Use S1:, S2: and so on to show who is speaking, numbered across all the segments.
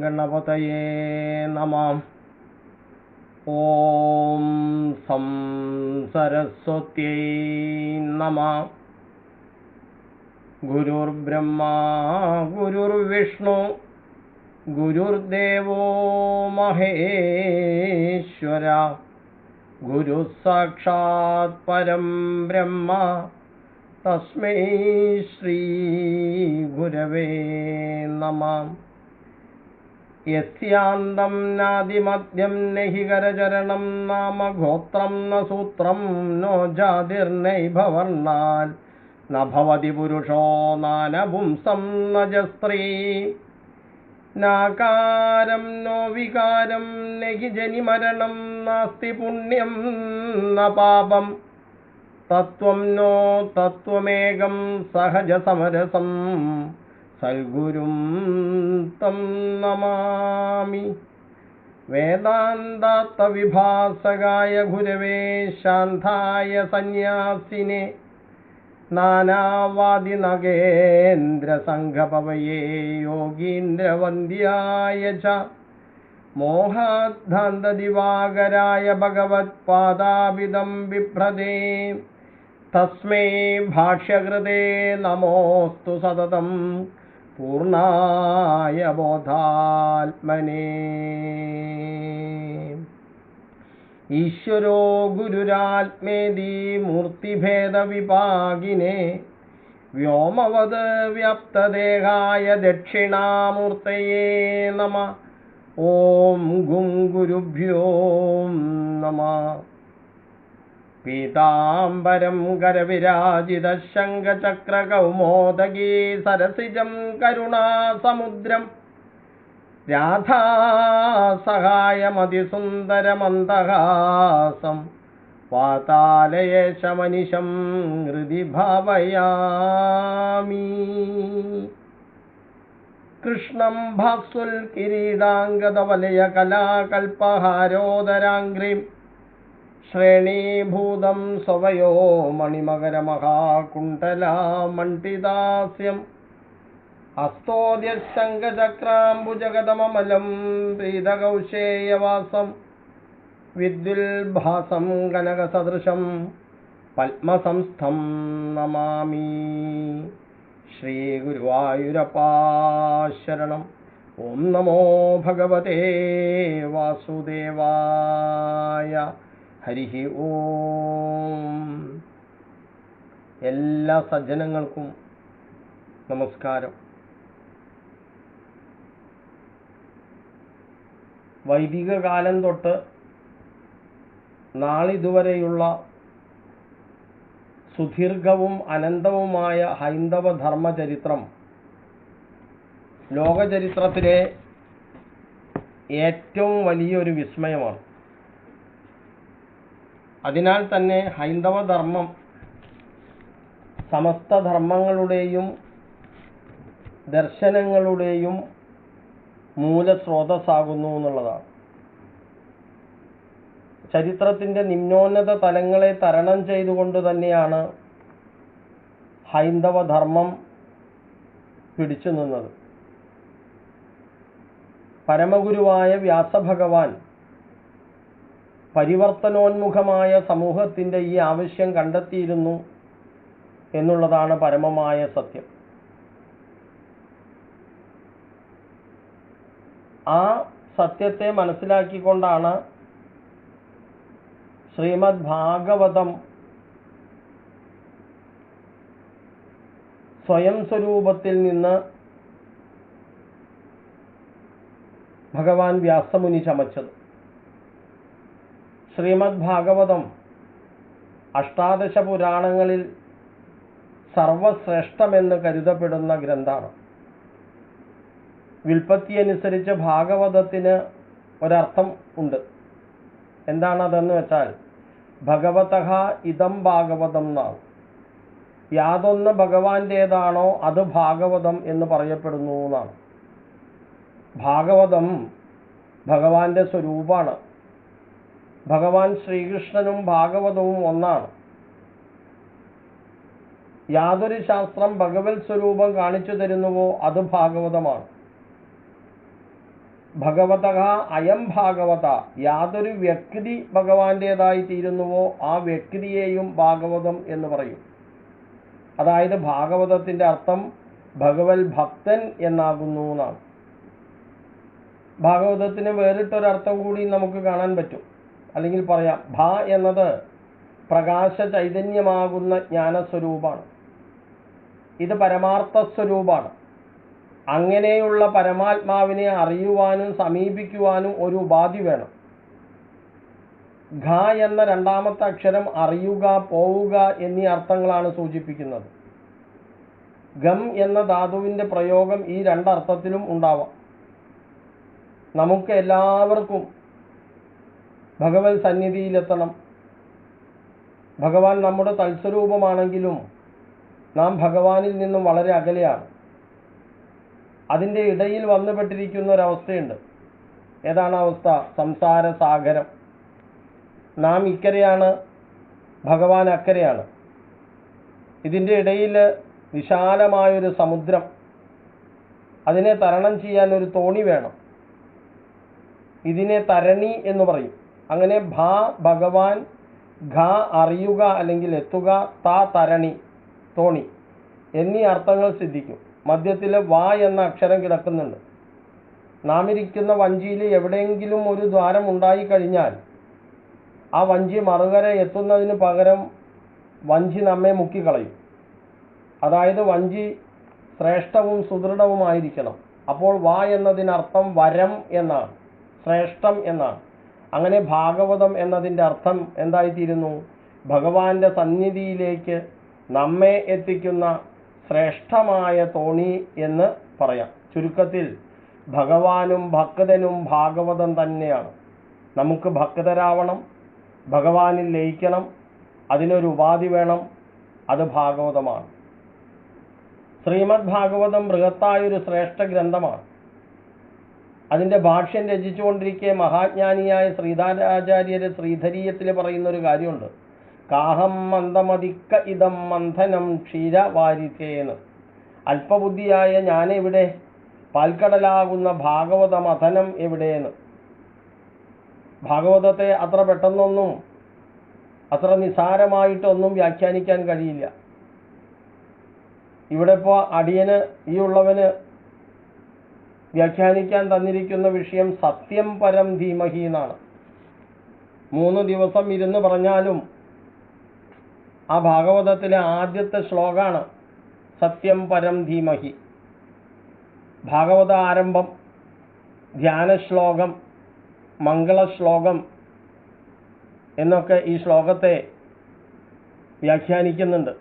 S1: ഗണപതയേ നമഃ. ഓം സം സരസ്വത്യൈ നമഃ. ഗുരുർബ്രഹ്മാ ഗുരുർവിഷ്ണു ഗുരുർദേവോ മഹേശ്വര. ഗുരു സാക്ഷാത് പരം ബ്രഹ്മ തസ്മൈ ശ്രീ ഗുരവേ നമഃ. യസ്യാന്തം നാദിമദ്യം നഹി കരചരണം നാമ ഗോത്രം ന സൂത്രം നോ ജാതിർനൈഭവർണ്ണാൽ ന ഭവതി പുരുഷോ നാനപുംസം ന ച സ്ത്രീ നാകാരം നോ വികാരം നഹി ജനിമരണം നാസ്തി പുണ്യം ന പാപം തത്വം നോ തത്വമേകം സഹജസമരസം സൽഗുരും തം നമാമി. വേദാന്താർത്ഥവിഭാസകായ ഗുരവേ ശാന്തായ സന്യാസിനെ നാനാവാദിനഗേന്ദ്രസംഘപവയേ യോഗീന്ദ്രവന്ദ്യായ ച മോഹാദ്ധാന്തദിവാകരായ ഭഗവത്പാദാഭിധം ബിഭ്രതേ തസ്മൈ ഭാഷ്യകൃതേ നമോസ്തു സതതം പൂർണ്ണായ ബോധാത്മനേ. ഈശ്വരോ ഗുരുരാത്മേതി മൂർത്തിഭേദവിഭാഗിനേ വ്യോമവത് വ്യാപ്തദേഹായ ദക്ഷിണാമൂർത്തയേ നമഃ. ഓം ഗും ഗുരുഭ്യോ നമഃ. പീതാംബരം കരവിരാജിത ശംഖചക്രകൗമോദഗീ സരസിജം കരുണാസമുദ്രം രാധാസഹായമതിസുന്ദരമന്ദഹാസം വാതാലയേശമനിശം ഹൃദി ഭാവയാമി. കൃഷ്ണം ഭാസുൽ കിരീടാംഗദവലയകലാകൽപഹാരോദരാംഗ്രീം ശ്രേണീഭൂതം സ്വവയോ മണിമകരമഹാകുണ്ഠലാമണ്ഡിതാസ്യം ഹസ്തോദ്യശങ്കചക്രാംബുജഗതമമലം പ്രീതകൗശേയവാസം വിദ്യുൽഭാസം കനകസദൃശം പത്മസംസ്ഥം നമാമി. ശ്രീഗുരുവായൂരപ്പാ ശരണം. ഓം നമോ ഭഗവതേ വാസുദേവായ. ഹരി ഓം. എല്ലാ സജ്ജനങ്ങൾക്കും നമസ്കാരം. വൈദിക കാലം തൊട്ട് നാളിതുവരെയുള്ള സുദീർഘവും അനന്തവുമായ ഹൈന്ദവ ധർമ്മചരിത്രം ലോകചരിത്രത്തിലെ ഏറ്റവും വലിയൊരു വിസ്മയമാണ്. അതിനാൽ തന്നെ ഹൈന്ദവ ധർമ്മം സമസ്ത ധർമ്മങ്ങളുടെയും ദർശനങ്ങളുടെയും മൂലസ്രോതസ്സാകുന്നു എന്നുള്ളതാണ്. ചരിത്രത്തിൻ്റെ നിമ്നോന്നത തലങ്ങളെ തരണം ചെയ്തുകൊണ്ട് തന്നെയാണ് ഹൈന്ദവ ധർമ്മം പിടിച്ചു നിന്നത്. പരമഗുരുവായ വ്യാസഭഗവാൻ പരിവർത്തനോന്മുഖമായ സമൂഹത്തിൻ്റെ ഈ ആവശ്യം കണ്ടെത്തിയിരുന്നു എന്നുള്ളതാണ് പരമമായ സത്യം. ആ സത്യത്തെ മനസ്സിലാക്കിക്കൊണ്ടാണ് ശ്രീമദ് ഭാഗവതം സ്വയം സ്വരൂപത്തിൽ നിന്ന് ഭഗവാൻ വ്യാസമുനി ചമച്ചത്. ശ്രീമദ് ഭാഗവതം അഷ്ടാദശ പുരാണങ്ങളിൽ സർവശ്രേഷ്ഠമെന്ന് കരുതപ്പെടുന്ന ഗ്രന്ഥമാണ്. വ്യുൽപ്പത്തി അനുസരിച്ച് ഭാഗവതത്തിന് ഒരർത്ഥം ഉണ്ട്. എന്താണതെന്ന് വെച്ചാൽ ഭഗവതഃ ഇദം ഭാഗവതം എന്നാണ്. യാതൊന്ന് ഭഗവാന്റേതാണോ അത് ഭാഗവതം എന്ന് പറയപ്പെടുന്നു എന്നാണ്. ഭാഗവതം ഭഗവാന്റെ സ്വരൂപമാണ്. ഭഗവാൻ ശ്രീകൃഷ്ണനും ഭാഗവതവും ഒന്നാണ്. യാതൊരു ശാസ്ത്രം ഭഗവത് സ്വരൂപം കാണിച്ചു തരുന്നുവോ അത് ഭാഗവതമാണ്. ഭഗവതഃ അയം ഭാഗവത, യാതൊരു വ്യക്തി ഭഗവാന്റേതായി തീരുന്നുവോ ആ വ്യക്തിയെയും ഭാഗവതം എന്ന് പറയും. അതായത് ഭാഗവതത്തിൻ്റെ അർത്ഥം ഭഗവത് ഭക്തൻ എന്നാകുന്നു എന്നാണ്. ഭാഗവതത്തിന് വേറിട്ടൊരർത്ഥം കൂടി നമുക്ക് കാണാൻ പറ്റും, അല്ലെങ്കിൽ പറയാം. ഭ എന്നത് പ്രകാശ ചൈതന്യമാകുന്ന ജ്ഞാനസ്വരൂപമാണ്. ഇത് പരമാർത്ഥ സ്വരൂപമാണ്. അങ്ങനെയുള്ള പരമാത്മാവിനെ അറിയുവാനും സമീപിക്കുവാനും ഒരു ഉപാധി വേണം. ഘ എന്ന രണ്ടാമത്തെ അക്ഷരം അറിയുക, പോവുക എന്നീ അർത്ഥങ്ങളാണ് സൂചിപ്പിക്കുന്നത്. ഗം എന്ന ധാതുവിൻ്റെ പ്രയോഗം ഈ രണ്ടർത്ഥത്തിലും ഉണ്ടാവാം. നമുക്ക് എല്ലാവർക്കും ഭഗവത് സന്നിധിയിലെത്തണം. ഭഗവാൻ നമ്മുടെ തത്സ്വരൂപമാണെങ്കിലും നാം ഭഗവാനിൽ നിന്നും വളരെ അകലെയാണ്. അതിൻ്റെ ഇടയിൽ വന്നുപെട്ടിരിക്കുന്ന ഒരവസ്ഥയുണ്ട്. ഏതാണ് അവസ്ഥ? സംസാര സാഗരം. നാം ഇക്കരെയാണ്, ഭഗവാൻ അക്കരെയാണ്. ഇതിൻ്റെ ഇടയിൽ വിശാലമായൊരു സമുദ്രം. അതിനെ തരണം ചെയ്യാൻ ഒരു തോണി വേണം. ഇതിനെ തരണി എന്ന് പറയും. അങ്ങനെ ഭ ഭഗവാൻ, ഘ അറിയുക അല്ലെങ്കിൽ എത്തുക, ത തരണി തോണി എന്നീ അർത്ഥങ്ങൾ സിദ്ധിക്കും. മധ്യത്തിൽ വ എന്ന അക്ഷരം കിടക്കുന്നുണ്ട്. നാം ഇരിക്കുന്ന വഞ്ചിയിൽ എവിടെയെങ്കിലും ഒരു ദ്വാരം ഉണ്ടായിക്കഴിഞ്ഞാൽ ആ വഞ്ചി മറുകര എത്തുന്നതിന് പകരം വഞ്ചി നമ്മെ മുക്കിക്കളയും. അതായത് വഞ്ചി ശ്രേഷ്ഠവും സുദൃഢവുമായിരിക്കണം. അപ്പോൾ വ എന്നതിനർത്ഥം വരം എന്നാണ്, ശ്രേഷ്ഠം എന്നാണ്. അങ്ങനെ ഭാഗവതം എന്നതിൻ്റെ അർത്ഥം എന്തായിത്തീരുന്നു? ഭഗവാന്റെ സന്നിധിയിലേക്ക് നമ്മെ എത്തിക്കുന്ന ശ്രേഷ്ഠമായ തോണി എന്ന് പറയാം. ചുരുക്കത്തിൽ ഭഗവാനും ഭക്തനും ഭാഗവതം തന്നെയാണ്. നമുക്ക് ഭക്തരാവണം, ഭഗവാനിൽ ലയിക്കണം, അതിനൊരു ഉപാധി വേണം. അത് ഭാഗവതമാണ്. ശ്രീമദ് ഭാഗവതം ബൃഹത്തായൊരു ശ്രേഷ്ഠ ഗ്രന്ഥമാണ്. അതിൻ്റെ ഭാഷ്യം രചിച്ചുകൊണ്ടിരിക്കെ മഹാജ്ഞാനിയായ ശ്രീധരാചാര്യര് ശ്രീധരീയത്തിൽ പറയുന്നൊരു കാര്യമുണ്ട്. കാഹം മന്ദമതിക്ക ഇതം മന്ഥനം ക്ഷീരവാരിധേന്ന്. അല്പബുദ്ധിയായ ഞാനെവിടെ? പാൽക്കടലാകുന്ന ഭാഗവത മഥനം എവിടെയെന്ന്. ഭാഗവതത്തെ അത്ര പെട്ടെന്നൊന്നും അത്ര നിസാരമായിട്ടൊന്നും വ്യാഖ്യാനിക്കാൻ കഴിയില്ല. ഇവിടെ ഇപ്പോൾ അടിയന് ഈ ഉള്ളവന് വ്യാഖ്യാനിക്കാൻ തന്നിരിക്കുന്ന വിഷയം സത്യം പരം ധീമഹി എന്നാണ്. 3 ദിവസം ഇരുന്ന് പറഞ്ഞാലും ആ ഭാഗവതത്തിലെ ആദ്യത്തെ ശ്ലോകമാണ് സത്യം പരം ധീമഹി. ഭാഗവത ആരംഭം, ധ്യാന ശ്ലോകം, മംഗളശ്ലോകം എന്നൊക്കെ ഈ ശ്ലോകത്തെ വ്യാഖ്യാനിക്കുന്നുണ്ട്.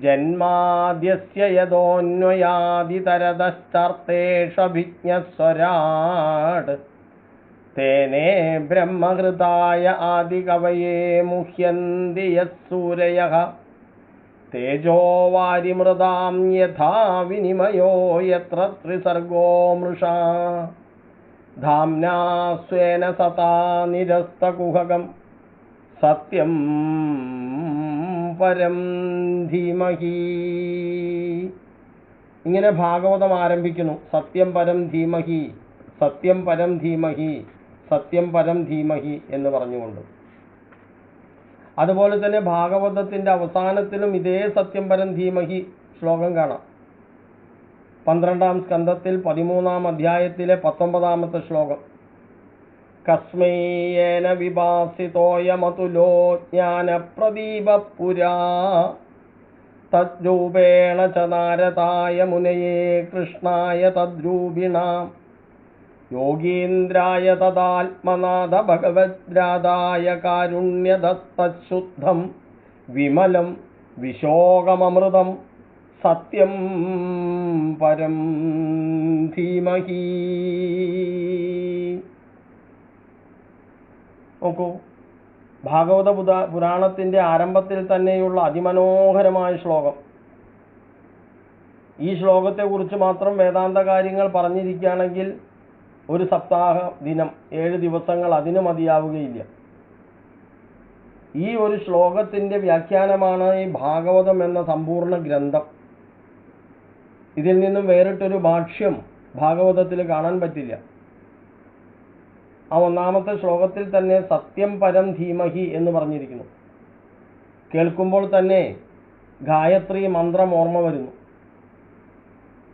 S1: ജന്മാദ്യസ്യ യതോന്വയാദിതരതശ്ചാർത്തേഷഭിജ്ഞസ്വരാട് തേനേ ബ്രഹ്മഹൃതായ ആദികവയേ മുഹ്യന്തി യസ്സൂരയഃ തേജോ വാരിമൃതാം യഥാ വിനിമയോ യത്ര ത്രിസർഗോ മൃഷാ ധാംനാ സ്വേന സതാ നിരസ്തകുഹകം സത്യം പരം ധീമഹി. ഇങ്ങനെ ഭാഗവതം ആരംഭിക്കുന്നു. സത്യം പരം ധീമഹി, സത്യം പരം ധീമഹി, സത്യം പരം ധീമഹി എന്ന് പറഞ്ഞുകൊണ്ട്. അതുപോലെ തന്നെ ഭാഗവതത്തിൻ്റെ അവസാനത്തിലും ഇതേ സത്യം പരം ധീമഹി ശ്ലോകം കാണാം. 12ാം സ്കന്ധത്തിൽ 13ാം അധ്യായത്തിലെ 19ാമത്തെ ശ്ലോകം. കസ്മൈയേന വിഭാസിതോയമതുലോ ജ്ഞാനപ്രദീപപുരാ തദ്രൂപേണ ച നാരദായ മുനയേ കൃഷ്ണായ തദ്രൂപിണാം യോഗീന്ദ്രായ തദാത്മനാഥ ഭഗവദ്രാധായ കാരുണ്യദത്തശുദ്ധം വിമലം വിശോകമമൃതം സത്യം പരം ധീമഹി. നോക്കൂ, ഭാഗവത പുരാണത്തിൻ്റെ ആരംഭത്തിൽ തന്നെയുള്ള അതിമനോഹരമായ ശ്ലോകം. ഈ ശ്ലോകത്തെക്കുറിച്ച് മാത്രം വേദാന്ത കാര്യങ്ങൾ പറഞ്ഞിരിക്കുകയാണെങ്കിൽ ഒരു സപ്താഹ ദിനം, 7 ദിവസങ്ങൾ അതിന് മതിയാവുകയില്ല. ഈ ഒരു ശ്ലോകത്തിൻ്റെ വ്യാഖ്യാനമാണ് ഈ ഭാഗവതം എന്ന സമ്പൂർണ്ണ ഗ്രന്ഥം. ഇതിൽ നിന്നും വേറിട്ടൊരു ഭാഷ്യം ഭാഗവതത്തിൽ കാണാൻ പറ്റില്ല. ആ ഒന്നാമത്തെ ശ്ലോകത്തിൽ തന്നെ സത്യം പരം ധീമഹി എന്ന് പറഞ്ഞിരിക്കുന്നു. കേൾക്കുമ്പോൾ തന്നെ ഗായത്രി മന്ത്രം ഓർമ്മ വരുന്നു.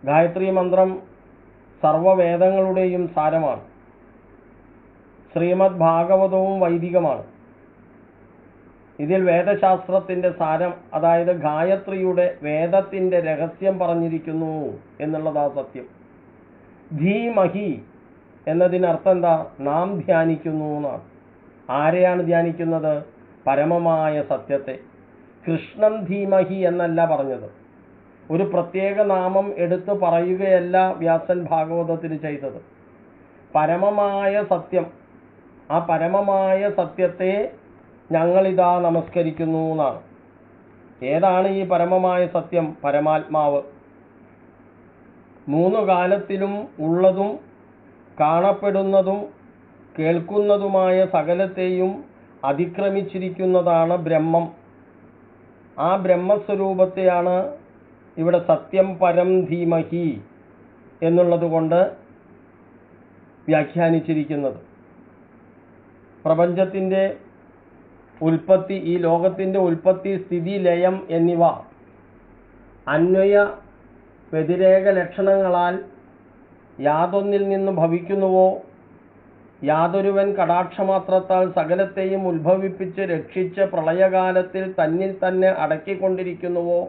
S1: ഗായത്രി മന്ത്രം സർവവേദങ്ങളുടെയും സാരമാണ്. ശ്രീമദ് ഭാഗവതവും വൈദികമാണ്. ഇതിൽ വേദശാസ്ത്രത്തിൻ്റെ സാരം, അതായത് ഗായത്രിയുടെ വേദത്തിൻ്റെ രഹസ്യം പറഞ്ഞിരിക്കുന്നു എന്നുള്ളതാ സത്യം. ധീമഹി എന്നതിനർത്ഥം എന്താ? നാം ധ്യാനിക്കുന്നു എന്നാണ്. ആരെയാണ് ധ്യാനിക്കുന്നത്? പരമമായ സത്യത്തെ. കൃഷ്ണം ധീമഹി എന്നല്ല പറഞ്ഞത്. ഒരു പ്രത്യേക നാമം എടുത്തു പറയുകയല്ല വ്യാസൻ ഭാഗവതത്തിൽ ചെയ്തത്. പരമമായ സത്യം, ആ പരമമായ സത്യത്തെ ഞങ്ങളിതാ നമസ്കരിക്കുന്നു എന്നാണ്. ഏതാണ് ഈ പരമമായ സത്യം? പരമാത്മാവ്. മൂന്ന് കാലത്തിലും ഉള്ളതും കാണപ്പെടുന്നതും കേൾക്കുന്നതുമായ സകലത്തെയും അതിക്രമിച്ചിരിക്കുന്നതാണ് ബ്രഹ്മം. ആ ബ്രഹ്മസ്വരൂപത്തെയാണ് ഇവിടെ സത്യം പരം ധീമഹി എന്നുള്ളത് കൊണ്ട് വ്യാഖ്യാനിച്ചിരിക്കുന്നത്. പ്രപഞ്ചത്തിൻ്റെ ഉൽപ്പത്തി, ഈ ലോകത്തിൻ്റെ ഉൽപ്പത്തി, സ്ഥിതി, ലയം എന്നിവ അന്വയ വ്യതിരേക ലക്ഷണങ്ങളാൽ യാതൊന്നിൽ നിന്ന് ഭവിക്കുന്നുവോ, യാതൊരുവൻ കടാക്ഷമാത്രത്താൽ സകലത്തെയും ഉത്ഭവിപ്പിച്ച് രക്ഷിച്ച് പ്രളയകാലത്തിൽ തന്നിൽ തന്നെ അടക്കിക്കൊണ്ടിരിക്കുന്നുവോ,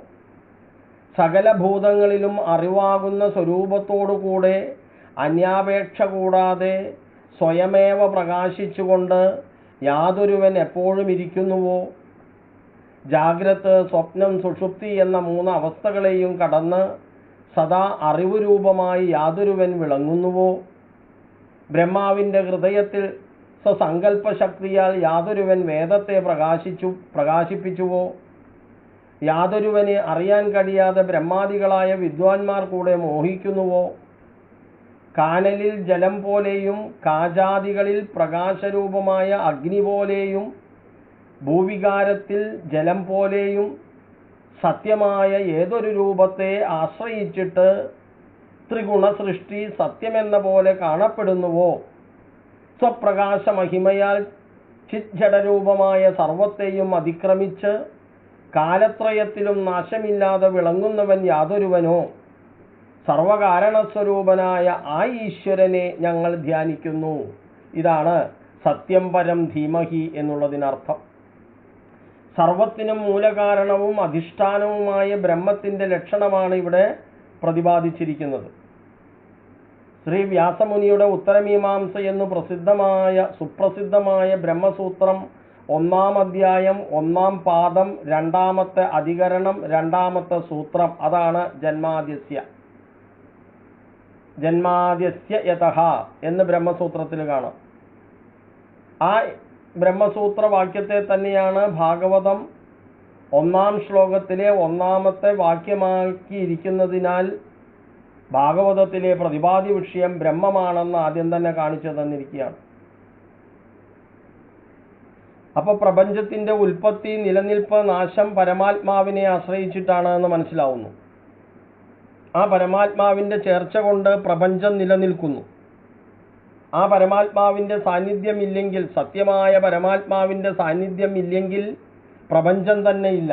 S1: സകല ഭൂതങ്ങളിലും അറിവാകുന്ന സ്വരൂപത്തോടുകൂടെ അന്യാപേക്ഷ കൂടാതെ സ്വയമേവ പ്രകാശിച്ചുകൊണ്ട് യാതൊരുവൻ എപ്പോഴും ഇരിക്കുന്നുവോ, ജാഗ്രത്, സ്വപ്നം, സുഷുപ്തി എന്ന മൂന്ന് അവസ്ഥകളെയും കടന്ന് സദാ അറിവ് രൂപമായി യാതൊരുവൻ വിളങ്ങുന്നുവോ, ബ്രഹ്മാവിൻ്റെ ഹൃദയത്തിൽ സ്വസങ്കല്പശക്തിയാൽ യാതൊരുവൻ വേദത്തെ പ്രകാശിപ്പിച്ചുവോ, യാതൊരുവനെ അറിയാൻ കഴിയാതെ ബ്രഹ്മാദികളായ വിദ്വാൻമാർ കൂടെ മോഹിക്കുന്നുവോ, കാനലിൽ ജലം പോലെയും കാജാദികളിൽ പ്രകാശരൂപമായ അഗ്നി പോലെയും ഭൂവികാരത്തിൽ ജലം പോലെയും സത്യമായ ഏതൊരു രൂപത്തെ ആശ്രയിച്ചിട്ട് ത്രിഗുണസൃഷ്ടി സത്യമെന്ന പോലെ കാണപ്പെടുന്നുവോ, സ്വപ്രകാശ മഹിമയാൽ ചിജ്ജഡരൂപമായ സർവത്തെയും അതിക്രമിച്ച് കാലത്രയത്തിലും നാശമില്ലാതെ വിളങ്ങുന്നവൻ യാതൊരുവനോ, സർവകാരണസ്വരൂപനായ ആ ഈശ്വരനെ ഞങ്ങൾ ധ്യാനിക്കുന്നു. ഇതാണ് സത്യം പരം ധീമഹി എന്നുള്ളതിനർത്ഥം. സർവത്തിനും മൂലകാരണവും അധിഷ്ഠാനവുമായ ബ്രഹ്മത്തിൻ്റെ ലക്ഷണമാണ് ഇവിടെ പ്രതിപാദിച്ചിരിക്കുന്നത്. ശ്രീ വ്യാസമുനിയുടെ ഉത്തരമീമാംസ എന്നു സുപ്രസിദ്ധമായ ബ്രഹ്മസൂത്രം 1-ാം അധ്യായം 1-ാം പാദം 2-ാമത്തെ അധികരണം 2-ാമത്തെ സൂത്രം, അതാണ് ജന്മാദ്യസ്യ യതഃ എന്ന് ബ്രഹ്മസൂത്രത്തിൽ കാണാം. ആ ബ്രഹ്മസൂത്ര വാക്യത്തെ തന്നെയാണ് ഭാഗവതം 1-ാം ശ്ലോകത്തിലെ 1-ാമത്തെ വാക്യമാക്കിയിരിക്കുന്നതിനാൽ ഭാഗവതത്തിലെ പ്രതിപാദ്യ വിഷയം ബ്രഹ്മമാണെന്ന് ആദ്യം തന്നെ കാണിച്ചു തന്നിരിക്കുകയാണ്. അപ്പോൾ പ്രപഞ്ചത്തിൻ്റെ ഉൽപ്പത്തി, നിലനിൽപ്പ്, നാശം പരമാത്മാവിനെ ആശ്രയിച്ചിട്ടാണ് എന്ന് മനസ്സിലാവുന്നു. ആ പരമാത്മാവിൻ്റെ ചേർച്ച കൊണ്ട് പ്രപഞ്ചം നിലനിൽക്കുന്നു. ആ പരമാത്മാവിൻ്റെ സാന്നിധ്യമില്ലെങ്കിൽ, സത്യമായ പരമാത്മാവിൻ്റെ സാന്നിധ്യം ഇല്ലെങ്കിൽ പ്രപഞ്ചം തന്നെ ഇല്ല.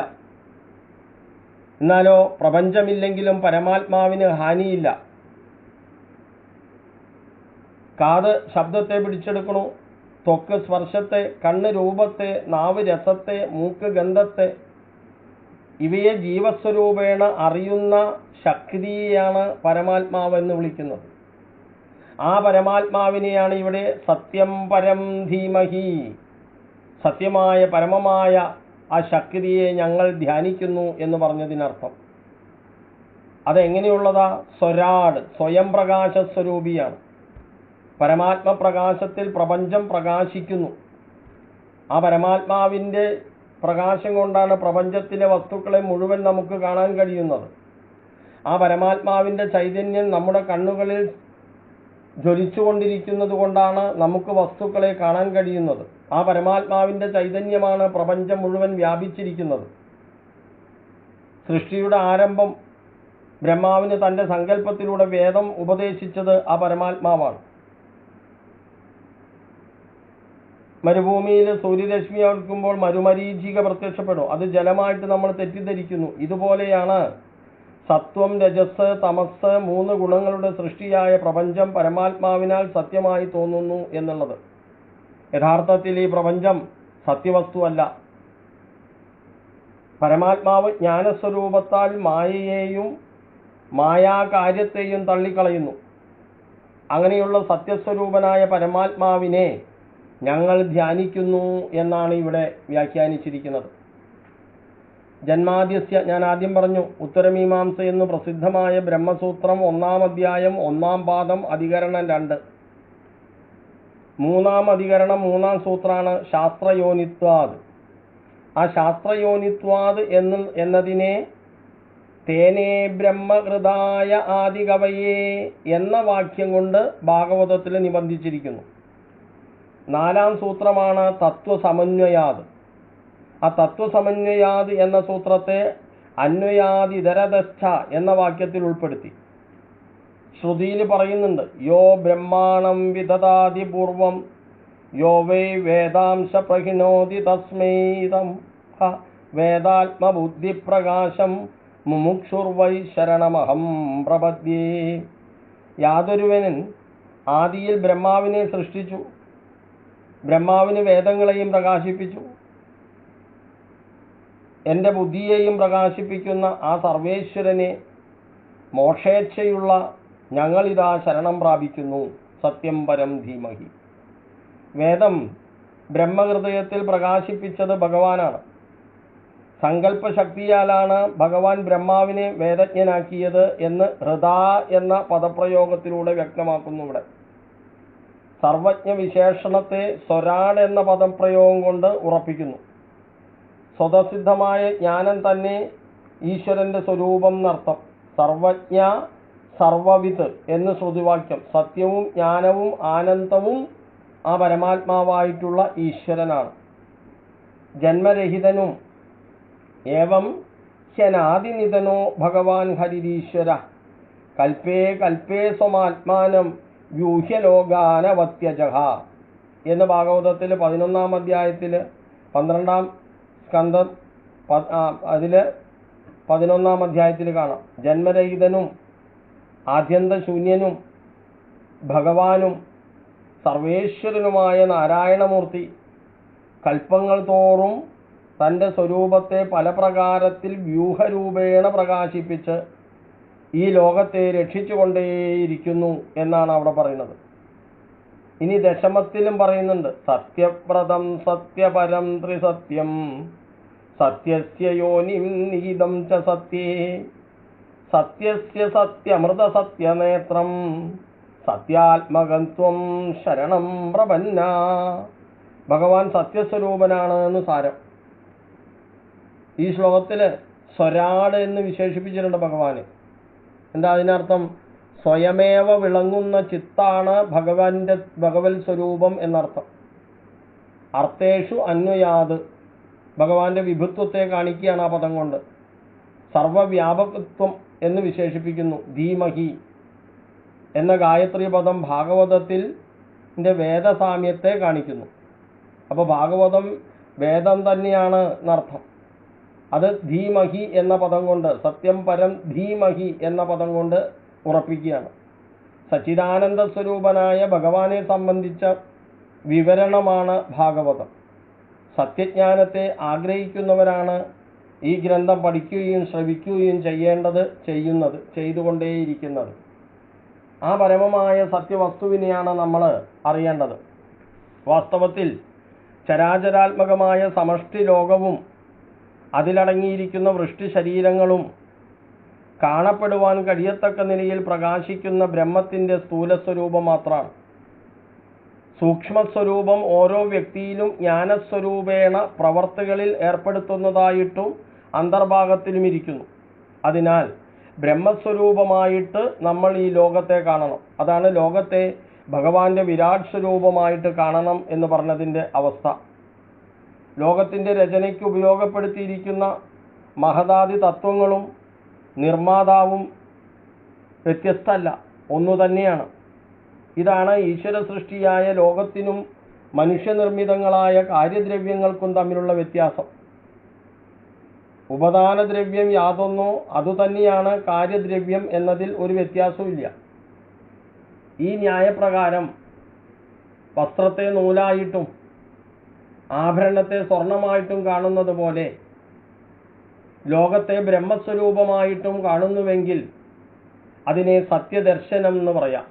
S1: എന്നാലോ പ്രപഞ്ചമില്ലെങ്കിലും പരമാത്മാവിന് ഹാനിയില്ല. കാത് ശബ്ദത്തെ പിടിച്ചെടുക്കണു, ത്വക്ക് സ്പർശത്തെ, കണ്ണ് രൂപത്തെ, നാവ് രസത്തെ, മൂക്ക് ഗന്ധത്തെ, ഇവയെ ജീവസ്വരൂപേണ അറിയുന്ന ശക്തിയെയാണ് പരമാത്മാവ് എന്ന് വിളിക്കുന്നത്. ആ പരമാത്മാവിനെയാണ് ഇവിടെ സത്യം പരം ധീമഹി, സത്യമായ പരമമായ ആ ശക്തിയെ ഞങ്ങൾ ധ്യാനിക്കുന്നു എന്ന് പറഞ്ഞതിനർത്ഥം. അതെങ്ങനെയുള്ളതാ? സ്വരാട്, സ്വയം പ്രകാശ സ്വരൂപിയാണ്. പരമാത്മപ്രകാശത്തിൽ പ്രപഞ്ചം പ്രകാശിക്കുന്നു. ആ പരമാത്മാവിൻ്റെ പ്രകാശം കൊണ്ടാണ് പ്രപഞ്ചത്തിലെ വസ്തുക്കളെ മുഴുവൻ നമുക്ക് കാണാൻ കഴിയുന്നത്. ആ പരമാത്മാവിൻ്റെ ചൈതന്യം നമ്മുടെ കണ്ണുകളിൽ ജ്വലിച്ചുകൊണ്ടിരിക്കുന്നത് കൊണ്ടാണ് നമുക്ക് വസ്തുക്കളെ കാണാൻ കഴിയുന്നത്. ആ പരമാത്മാവിൻ്റെ ചൈതന്യമാണ് പ്രപഞ്ചം മുഴുവൻ വ്യാപിച്ചിരിക്കുന്നത്. സൃഷ്ടിയുടെ ആരംഭം ബ്രഹ്മാവിന് തൻ്റെ സങ്കല്പത്തിലൂടെ വേദം ഉപദേശിച്ചത് ആ പരമാത്മാവാണ്. മരുഭൂമിയിൽ സൂര്യരശ്മി അടിക്കുമ്പോൾ മരുമരീചിക പ്രത്യക്ഷപ്പെടും. അത് ജലമായിട്ട് നമ്മൾ തെറ്റിദ്ധരിക്കുന്നു. ഇതുപോലെയാണ് സത്വം, രജസ്, തമസ് 3 ഗുണങ്ങളുടെ സൃഷ്ടിയായ പ്രപഞ്ചം പരമാത്മാവിനാൽ സത്യമായി തോന്നുന്നു എന്നുള്ളത്. യഥാർത്ഥത്തിൽ ഈ പ്രപഞ്ചം സത്യവസ്തുവല്ല. പരമാത്മാവ് ജ്ഞാനസ്വരൂപത്താൽ മായയെയും മായാകാര്യത്തെയും തള്ളിക്കളയുന്നു. അങ്ങനെയുള്ള സത്യസ്വരൂപനായ പരമാത്മാവിനെ ഞങ്ങൾ ധ്യാനിക്കുന്നു എന്നാണ് ഇവിടെ വ്യാഖ്യാനിച്ചിരിക്കുന്നത്. ജന്മാദ്യസ്യ, ഞാൻ ആദ്യം പറഞ്ഞു, ഉത്തരമീമാംസ എന്നു പ്രസിദ്ധമായ ബ്രഹ്മസൂത്രം 1-ാം അധ്യായം 1-ാം പാദം അധികരണം 2. 3-ാം അധികരണം 3-ാം സൂത്രാണ് ശാസ്ത്രയോനിത്വാദ്. ആ ശാസ്ത്രയോനിത്വാദ് എന്നതിനെ തേനേ ബ്രഹ്മകൃതായ ആദികവയേ എന്ന വാക്യം കൊണ്ട് ഭാഗവതത്തിൽ നിബന്ധിച്ചിരിക്കുന്നു. 4-ാം സൂത്രമാണ് തത്വസമന്വയാത്. ആ തത്വസമന്വയാത് എന്ന സൂത്രത്തെ അന്വയാദിതരതസ്ഥ എന്ന വാക്യത്തിൽ ഉൾപ്പെടുത്തി. ശ്രുതിയിൽ പറയുന്നുണ്ട്, യോ ബ്രഹ്മാണം വിദദാതി പൂർവം യോ വൈ വേദാംശ പ്രഹിണോതി തസ്മൈതം വേദാത്മബുദ്ധിപ്രകാശം മുമുക്ഷുർവൈ ശരണമഹം പ്രപദ്യേ. യാതൊരുവനും ആദിയിൽ ബ്രഹ്മാവിനെ സൃഷ്ടിച്ചു, ബ്രഹ്മാവിന് വേദങ്ങളെയും പ്രകാശിപ്പിച്ചു, എൻ്റെ ബുദ്ധിയെയും പ്രകാശിപ്പിക്കുന്ന ആ സർവേശ്വരനെ മോക്ഷേച്ഛയുള്ള ഞങ്ങളിതാ ശരണം പ്രാപിക്കുന്നു. സത്യം പരം ധീമഹി. വേദം ബ്രഹ്മഹൃദയത്തിൽ പ്രകാശിപ്പിച്ചത് ഭഗവാനാണ്. സങ്കല്പശക്തിയാലാണ് ഭഗവാൻ ബ്രഹ്മാവിനെ വേദജ്ഞനാക്കിയത് എന്ന് ഹൃദാ എന്ന പദപ്രയോഗത്തിലൂടെ വ്യക്തമാക്കുന്നു. ഇവിടെ സർവജ്ഞ വിശേഷണത്തെ സ്വരാട് എന്ന പദപ്രയോഗം കൊണ്ട് ഉറപ്പിക്കുന്നു. സ്വതസിദ്ധമായ ജ്ഞാനം തന്നെ ഈശ്വരൻ്റെ സ്വരൂപം എന്നർത്ഥം. സർവജ്ഞ സർവവിത്ത് എന്ന് ശ്രുതിവാക്യം. സത്യവും ജ്ഞാനവും ആനന്ദവും ആ പരമാത്മാവായിട്ടുള്ള ഈശ്വരനാണ്. ജന്മരഹിതനും ഏവം ഹ്യനാദിനിധനോ ഭഗവാൻ ഹരിരീശ്വര കൽപ്പേ കൽപ്പേ സ്വമാത്മാനം വ്യൂഹ്യലോകാനവത്യജഹ എന്ന് ഭാഗവതത്തിൽ 11-ാം അധ്യായത്തിൽ 12-ാം സ്കന്ധം അതിൽ 11-ാം അധ്യായത്തിൽ കാണാം. ജന്മരഹിതനും ആദ്യന്തശൂന്യനും ഭഗവാനും സർവേശ്വരനുമായ നാരായണമൂർത്തി കൽപ്പങ്ങൾ തോറും തൻ്റെ സ്വരൂപത്തെ പല പ്രകാരത്തിൽ വ്യൂഹരൂപേണ പ്രകാശിപ്പിച്ച് ഈ ലോകത്തെ രക്ഷിച്ചുകൊണ്ടേയിരിക്കുന്നു എന്നാണ് അവിടെ പറയുന്നത്. ഇനി ദശമത്തിലും പറയുന്നുണ്ട്, സത്യവ്രതം സത്യപരം ത്രിസത്യം സത്യസ്യ യോനിം നിഹിതം ച സത്യേ സത്യസ്യ സത്യമൃത സത്യനേത്രം സത്യാത്മകത്വം ശരണം പ്രപന്ന. ഭഗവാൻ സത്യസ്വരൂപനാണ് എന്ന് സാരം. ഈ ശ്ലോകത്തിൽ സ്വരാട് എന്ന് വിശേഷിപ്പിച്ചിട്ടുണ്ട് ഭഗവാന്. എന്താ അതിനർത്ഥം? സ്വയമേവ വിളങ്ങുന്ന ചിത്താണ് ഭഗവത് സ്വരൂപം എന്നർത്ഥം. അർത്ഥേഷു അന്വയാത്, ഭഗവാന്റെ വിഭുത്വത്തെ കാണിക്കുകയാണ് ആ പദം കൊണ്ട്. സർവവ്യാപകത്വം എന്ന് വിശേഷിപ്പിക്കുന്നു. ധീമഹി എന്ന ഗായത്രി പദം ഭാഗവതത്തിൽ വേദസാമ്യത്തെ കാണിക്കുന്നു. അപ്പോൾ ഭാഗവതം വേദം തന്നെയാണ് എന്നർത്ഥം. അത് ധീമഹി എന്ന പദം കൊണ്ട്, സത്യം പരം ധീമഹി എന്ന പദം കൊണ്ട് ഉറപ്പിക്കുകയാണ്. സച്ചിദാനന്ദ സ്വരൂപനായ ഭഗവാനെ സംബന്ധിച്ച വിവരണമാണ് ഭാഗവതം. സത്യജ്ഞാനത്തെ ആഗ്രഹിക്കുന്നവരാണ് ഈ ഗ്രന്ഥം പഠിക്കുകയും ശ്രവിക്കുകയും ചെയ്തുകൊണ്ടേയിരിക്കുന്നത്. ആ പരമമായ സത്യവസ്തുവിനെയാണ് നമ്മൾ അറിയേണ്ടത്. വാസ്തവത്തിൽ ചരാചരാത്മകമായ സമഷ്ടി ലോകവും അതിലടങ്ങിയിരിക്കുന്ന വൃഷ്ടി ശരീരങ്ങളും കാണപ്പെടുവാൻ കഴിയത്തക്ക നിലയിൽ പ്രകാശിക്കുന്ന ബ്രഹ്മത്തിൻ്റെ സ്ഥൂലസ്വരൂപം മാത്രമാണ്. സൂക്ഷ്മസ്വരൂപം ഓരോ വ്യക്തിയിലും ജ്ഞാനസ്വരൂപേണ പ്രവർത്തികളിൽ ഏർപ്പെടുത്തുന്നതായിട്ടും അന്തർഭാഗത്തിലും ഇരിക്കുന്നു. അതിനാൽ ബ്രഹ്മസ്വരൂപമായിട്ട് നമ്മൾ ഈ ലോകത്തെ കാണണം. അതാണ് ലോകത്തെ ഭഗവാന്റെ വിരാട് സ്വരൂപമായിട്ട് കാണണം എന്ന് പറഞ്ഞതിൻ്റെ അവസ്ഥ. ലോകത്തിൻ്റെ രചനയ്ക്ക് ഉപയോഗപ്പെടുത്തിയിരിക്കുന്ന മഹദാദി തത്വങ്ങളും നിർമ്മാതാവും വ്യത്യസ്തമല്ല, ഒന്നു തന്നെയാണ്. ഇതാണ് ഈശ്വര സൃഷ്ടിയായ ലോകത്തിനും മനുഷ്യനിർമ്മിതങ്ങളായ കാര്യദ്രവ്യങ്ങൾക്കും തമ്മിലുള്ള വ്യത്യാസം. ഉപദാനദ്രവ്യം യാതൊന്നോ അതുതന്നെയാണ് കാര്യദ്രവ്യം എന്നതിൽ ഒരു വ്യത്യാസവുമില്ല. ഈ ന്യായപ്രകാരം വസ്ത്രത്തെ നൂലായിട്ടും ആഭരണത്തെ സ്വർണമായിട്ടും കാണുന്നത് പോലെ ലോകത്തെ ബ്രഹ്മസ്വരൂപമായിട്ടും കാണുന്നുവെങ്കിൽ അതിനെ സത്യദർശനം എന്ന് പറയാം.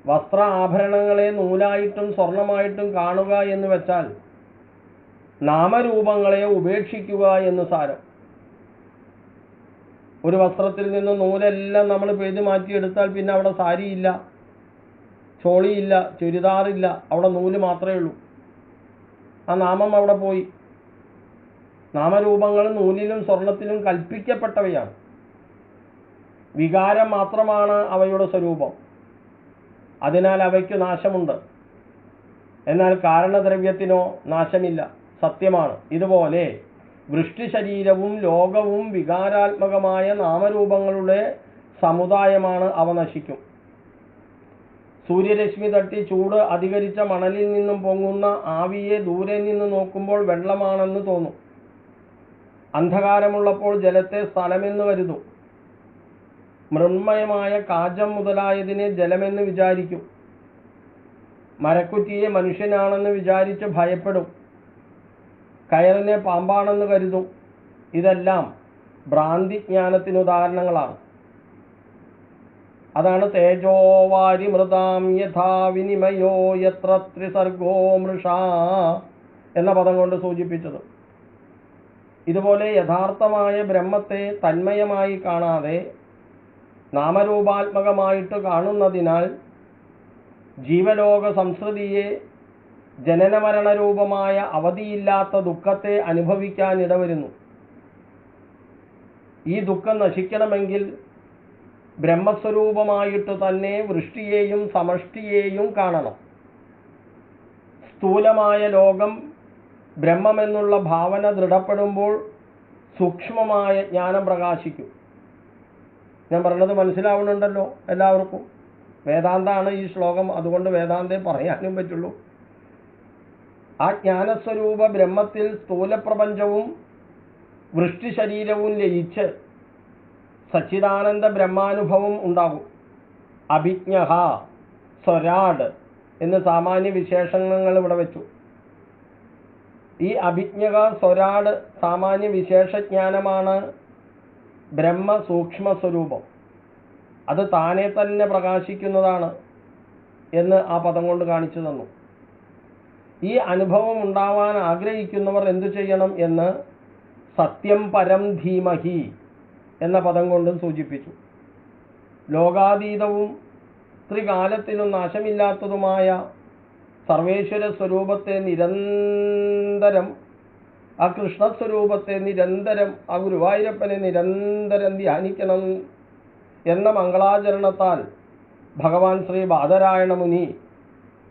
S1: വസ്ത്ര ആഭരണങ്ങളെ നൂലായിട്ടും സ്വർണമായിട്ടും കാണുക എന്ന് വെച്ചാൽ നാമരൂപങ്ങളെ ഉപേക്ഷിക്കുക എന്ന് സാരം. ഒരു വസ്ത്രത്തിൽ നിന്ന് നൂലെല്ലാം നമ്മൾ പെയ്ത് മാറ്റിയെടുത്താൽ പിന്നെ അവിടെ സാരിയില്ല, ചോളിയില്ല, ചുരിദാറില്ല, അവിടെ നൂല് മാത്രമേ ഉള്ളൂ. ആ നാമം അവിടെ പോയി. നാമരൂപങ്ങൾ നൂലിലും സ്വർണത്തിലും കൽപ്പിക്കപ്പെട്ടവയാണ്. വികാരം മാത്രമാണ് അവയുടെ സ്വരൂപം. അതിനാൽ അവയ്ക്ക് നാശമുണ്ട്. എന്നാൽ കാരണദ്രവ്യത്തിനോ നാശമില്ല, സത്യമാണ്. ഇതുപോലെ വൃഷ്ടി ശരീരവും ലോകവും വികാരാത്മകമായ നാമരൂപങ്ങളുടെ സമുദായമാണ്. അവ നശിക്കും. സൂര്യരശ്മി തട്ടി ചൂട് അധികരിച്ച മണലിൽ നിന്നും പൊങ്ങുന്ന ആവിയെ ദൂരെ നിന്ന് നോക്കുമ്പോൾ വെള്ളമാണെന്ന് തോന്നും. അന്ധകാരമുള്ളപ്പോൾ ജലത്തെ സ്ഥലമെന്ന് കരുതും. മൃണ്മയമായ കാജം മുതലായതിനെ ജലമെന്ന് വിചാരിക്കും. മരക്കുറ്റിയെ മനുഷ്യനാണെന്ന് വിചാരിച്ച് ഭയപ്പെടും. കയറിനെ പാമ്പാണെന്ന് കരുതും. ഇതെല്ലാം ഭ്രാന്തിജ്ഞാനത്തിന് ഉദാഹരണങ്ങളാണ്. അതാണ് തേജോവാരി മൃതാം യഥാ വിനിമയോ യത്ര ത്രിസർഗോ മൃഷാ എന്ന പദം കൊണ്ട് സൂചിപ്പിച്ചത്. ഇതുപോലെ യഥാർത്ഥമായ ബ്രഹ്മത്തെ തന്മയമായി കാണാതെ നാമരൂപാത്മകമായിട്ട് കാണുന്നതിനാൽ ജീവലോക സംസ്കൃതിയെ ജനനമരണരൂപമായ അവധിയില്ലാത്ത ദുഃഖത്തെ അനുഭവിക്കാൻ ഇടവരുന്നു. ഈ ദുഃഖം നശിക്കണമെങ്കിൽ ബ്രഹ്മസ്വരൂപമായിട്ട് തന്നെ വൃഷ്ടിയെയും സമഷ്ടിയെയും കാണണം. സ്ഥൂലമായ ലോകം ബ്രഹ്മമെന്നുള്ള ഭാവന ദൃഢപ്പെടുമ്പോൾ സൂക്ഷ്മമായ ജ്ഞാനം പ്രകാശിക്കും. ഞാൻ പറഞ്ഞത് മനസ്സിലാവുന്നുണ്ടല്ലോ എല്ലാവർക്കും? വേദാന്താണ് ഈ ശ്ലോകം, അതുകൊണ്ട് വേദാന്തേ പറയാനും പറ്റുള്ളൂ. ആ ജ്ഞാനസ്വരൂപ ബ്രഹ്മത്തിൽ സ്ഥൂലപ്രപഞ്ചവും വൃഷ്ടി ശരീരവും ലയിച്ച് സച്ചിദാനന്ദ ബ്രഹ്മാനുഭവം ഉണ്ടാകും. അഭിജ്ഞഃ, സ്വരാട് എന്ന് സാമാന്യ വിശേഷണങ്ങൾ ഇവിടെ വെച്ചു. ഈ അഭിജ്ഞക, സ്വരാട് സാമാന്യ വിശേഷജ്ഞാനമാണ് ബ്രഹ്മ സൂക്ഷ്മ സ്വരൂപം. അത് താനെ തന്നെ പ്രകാശിക്കുന്നതാണ് എന്ന് ആ പദം കൊണ്ട് കാണിച്ചു തന്നു. ഈ അനുഭവം ഉണ്ടാവാൻ ആഗ്രഹിക്കുന്നവർ എന്തു ചെയ്യണം എന്ന് സത്യം പരം ധീമഹി എന്ന പദം കൊണ്ടും സൂചിപ്പിച്ചു. ലോകാതീതവും ത്രികാലത്തിലും നാശമില്ലാത്തതുമായ സർവേശ്വര സ്വരൂപത്തെ നിരന്തരം, ആ കൃഷ്ണസ്വരൂപത്തെ നിരന്തരം, ആ ഗുരുവായൂരപ്പനെ നിരന്തരം ധ്യാനിക്കണം എന്ന മംഗളാചരണത്താൽ ഭഗവാൻ ശ്രീ ബാദരായണ മുനി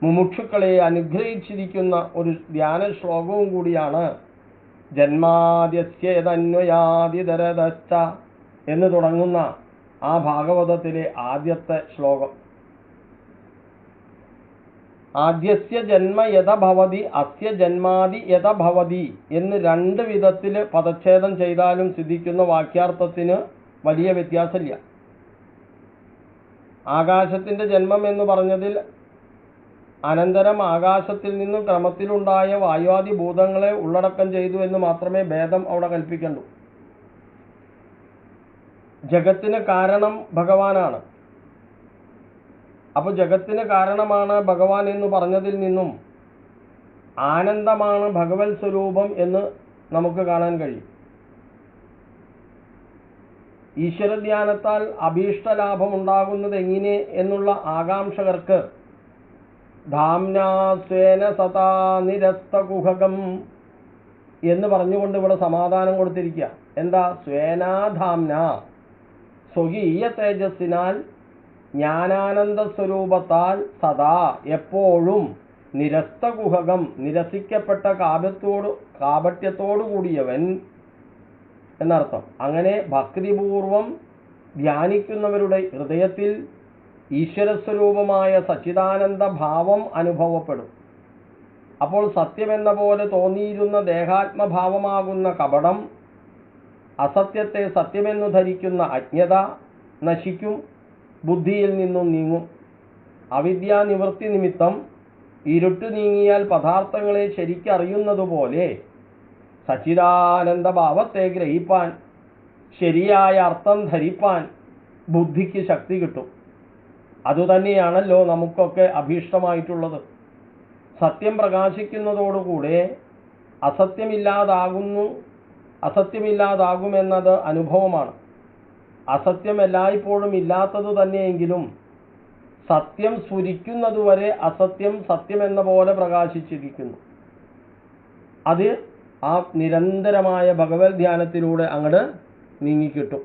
S1: മുമുക്ഷുക്കളെ അനുഗ്രഹിച്ചിരിക്കുന്ന ഒരു ധ്യാന ശ്ലോകവും കൂടിയാണ് ജന്മാദ്യസ്യേതന്വയാദിതരതശ്ച എന്ന് തുടങ്ങുന്ന ആ ഭാഗവതത്തിലെ ആദ്യത്തെ ശ്ലോകം. ആദ്യസ്യ ജന്മ യഥ ഭവതി അസ്യ ജന്മാദി യഥ ഭവതി എന്ന് രണ്ട് വിധത്തിൽ പദച്ഛേദം ചെയ്താലും സിദ്ധിക്കുന്ന വാക്യാർത്ഥത്തിന് വലിയ വ്യത്യാസമില്ല. ആകാശത്തിൻ്റെ ജന്മം എന്ന് പറഞ്ഞതിൽ അനന്തരം ആകാശത്തിൽ നിന്നും ക്രമത്തിലുണ്ടായ വായുവാദി ഭൂതങ്ങളെ ഉള്ളടക്കം ചെയ്തു എന്ന് മാത്രമേ ഭേദം അവിടെ കൽപ്പിക്കണ്ടു. ജഗത്തിന് കാരണം ഭഗവാനാണ്. അപ്പോൾ ജഗത്തിന് കാരണമാണ് ഭഗവാൻ എന്ന് പറഞ്ഞതിൽ നിന്നും ആനന്ദമാണ് ഭഗവത് സ്വരൂപം എന്ന് നമുക്ക് കാണാൻ കഴിയും. ഈശ്വരധ്യാനത്താൽ അഭീഷ്ടലാഭം ഉണ്ടാകുന്നത് എങ്ങനെ എന്നുള്ള ആകാംക്ഷകർക്ക് ധാംനാ സ്വേന സദാ നിരസ്തകുഹകം എന്ന് പറഞ്ഞുകൊണ്ട് ഇവിടെ സമാധാനം കൊടുത്തിരിക്കുക. എന്താ? സ്വേനാധാംന, സ്വകീയ തേജസ്സിനാൽ ജ്ഞാനാനന്ദ സ്വരൂപത്താൽ സദാ എപ്പോഴും നിരസ്തകുഹകം, നിരസിക്കപ്പെട്ട കാപട്യത്തോടു കൂടിയവൻ എന്നർത്ഥം. അങ്ങനെ ഭക്തിപൂർവം ധ്യാനിക്കുന്നവരുടെ ഹൃദയത്തിൽ ഈശ്വരസ്വരൂപമായ സച്ചിദാനന്ദ ഭാവം അനുഭവപ്പെടും. അപ്പോൾ സത്യമെന്ന പോലെ തോന്നിയിരുന്ന ദേഹാത്മഭാവമാകുന്ന കപടം, അസത്യത്തെ സത്യമെന്നു ധരിക്കുന്ന അജ്ഞത നശിക്കും, ബുദ്ധിയിൽ നിന്നും നീങ്ങും. അവിദ്യാനിവൃത്തി നിമിത്തം ഇരുട്ട് നീങ്ങിയാൽ പദാർത്ഥങ്ങളെ ശരിക്കറിയുന്നതുപോലെ സച്ചിദാനന്ദ ഭാവത്തെ ഗ്രഹിപ്പാൻ, ശരിയായ അർത്ഥം ധരിപ്പാൻ ബുദ്ധിക്ക് ശക്തി കിട്ടും. അതുതന്നെയാണല്ലോ നമുക്കൊക്കെ അഭീഷ്ടമായിട്ടുള്ളത്. സത്യം പ്രകാശിക്കുന്നതോടുകൂടെ അസത്യമില്ലാതാകുമെന്നത് അനുഭവമാണ്. അസത്യം എല്ലായ്പ്പോഴും ഇല്ലാത്തതു തന്നെയെങ്കിലും സത്യം സ്ഫുരിക്കുന്നതുവരെ അസത്യം സത്യമെന്ന പോലെ പ്രകാശിച്ചിരിക്കുന്നു. അത് ആ നിരന്തരമായ ഭഗവത് ധ്യാനത്തിലൂടെ അങ്ങോട്ട് നീങ്ങിക്കിട്ടും.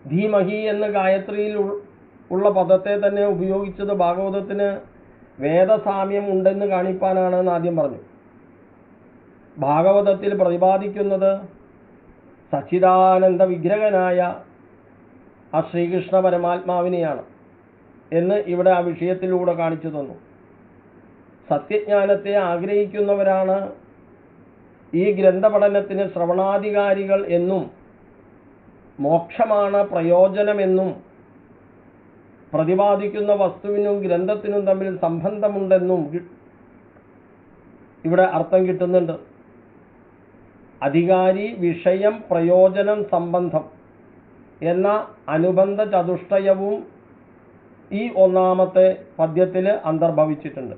S1: ധീമഹി എന്ന ഗായത്രിയിൽ ഉള്ള പദത്തെ തന്നെ ഉപയോഗിച്ചത് ഭാഗവതത്തിന് വേദസാമ്യം ഉണ്ടെന്ന് കാണിപ്പാനാണ് എന്ന് ആദ്യം പറഞ്ഞു. ഭാഗവതത്തിൽ പ്രതിപാദിക്കുന്നത് സച്ചിദാനന്ദ വിഗ്രഹനായ ആ ശ്രീകൃഷ്ണ പരമാത്മാവിനെയാണ് എന്ന് ഇവിടെ ആ വിഷയത്തിലൂടെ കാണിച്ചു തന്നു. സത്യജ്ഞാനത്തെ ആഗ്രഹിക്കുന്നവരാണ് ഈ ഗ്രന്ഥപഠനത്തിന് ശ്രവണാധികാരികൾ എന്നും മോക്ഷമാണ് പ്രയോജനമെന്നും പ്രതിപാദിക്കുന്ന വസ്തുവിനും ഗ്രന്ഥത്തിനും തമ്മിൽ സംബന്ധമുണ്ടെന്നും ഇവിടെ അർത്ഥം കിട്ടുന്നുണ്ട്. അധികാരി, വിഷയം, പ്രയോജനം, സംബന്ധം എന്ന അനുബന്ധ ചതുഷ്ടയവും ഈ ഒന്നാമത്തെ പദ്യത്തിൽ അന്തർഭവിച്ചിട്ടുണ്ട്.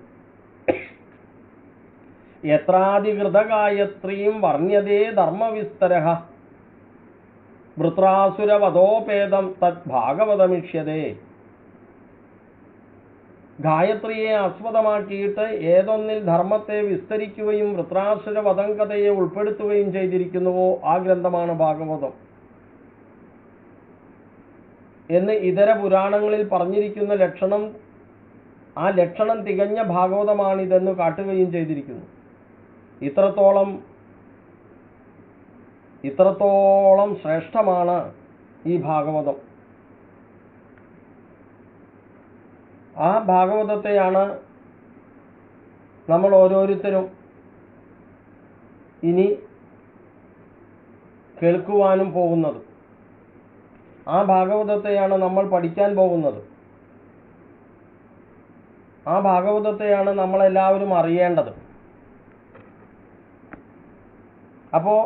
S1: യത്രാധികൃതഗായത്രീം വർണ്യതേ ധർമ്മവിസ്തരഃ വൃത്രാസുരവധോപേതം തത് ഭാഗവതമിഷ്യതേ. ഗായത്രിയെ ആസ്പദമാക്കിയിട്ട് ഏതൊന്നിൽ ധർമ്മത്തെ വിസ്തരിക്കുകയും വൃത്രാസുര വധങ്കഥയെ ഉൾപ്പെടുത്തുകയും ചെയ്തിരിക്കുന്നുവോ ആ ഗ്രന്ഥമാണ് ഭാഗവതം എന്ന് ഇതര പുരാണങ്ങളിൽ പറഞ്ഞിരിക്കുന്ന ലക്ഷണം, ആ ലക്ഷണം തികഞ്ഞ ഭാഗവതമാണിതെന്ന് കാട്ടുകയും ചെയ്തിരിക്കുന്നു. ഇത്രത്തോളം ശ്രേഷ്ഠമാണ് ഈ ഭാഗവതം. ആ ഭാഗവതത്തെയാണ് നമ്മൾ ഓരോരുത്തരും ഇനി കേൾക്കുവാനും പോകുന്നത്. ആ ഭാഗവതത്തെയാണ് നമ്മൾ പഠിക്കാൻ പോകുന്നത്. ആ ഭാഗവതത്തെയാണ് നമ്മളെല്ലാവരും അറിയേണ്ടത്. അപ്പോൾ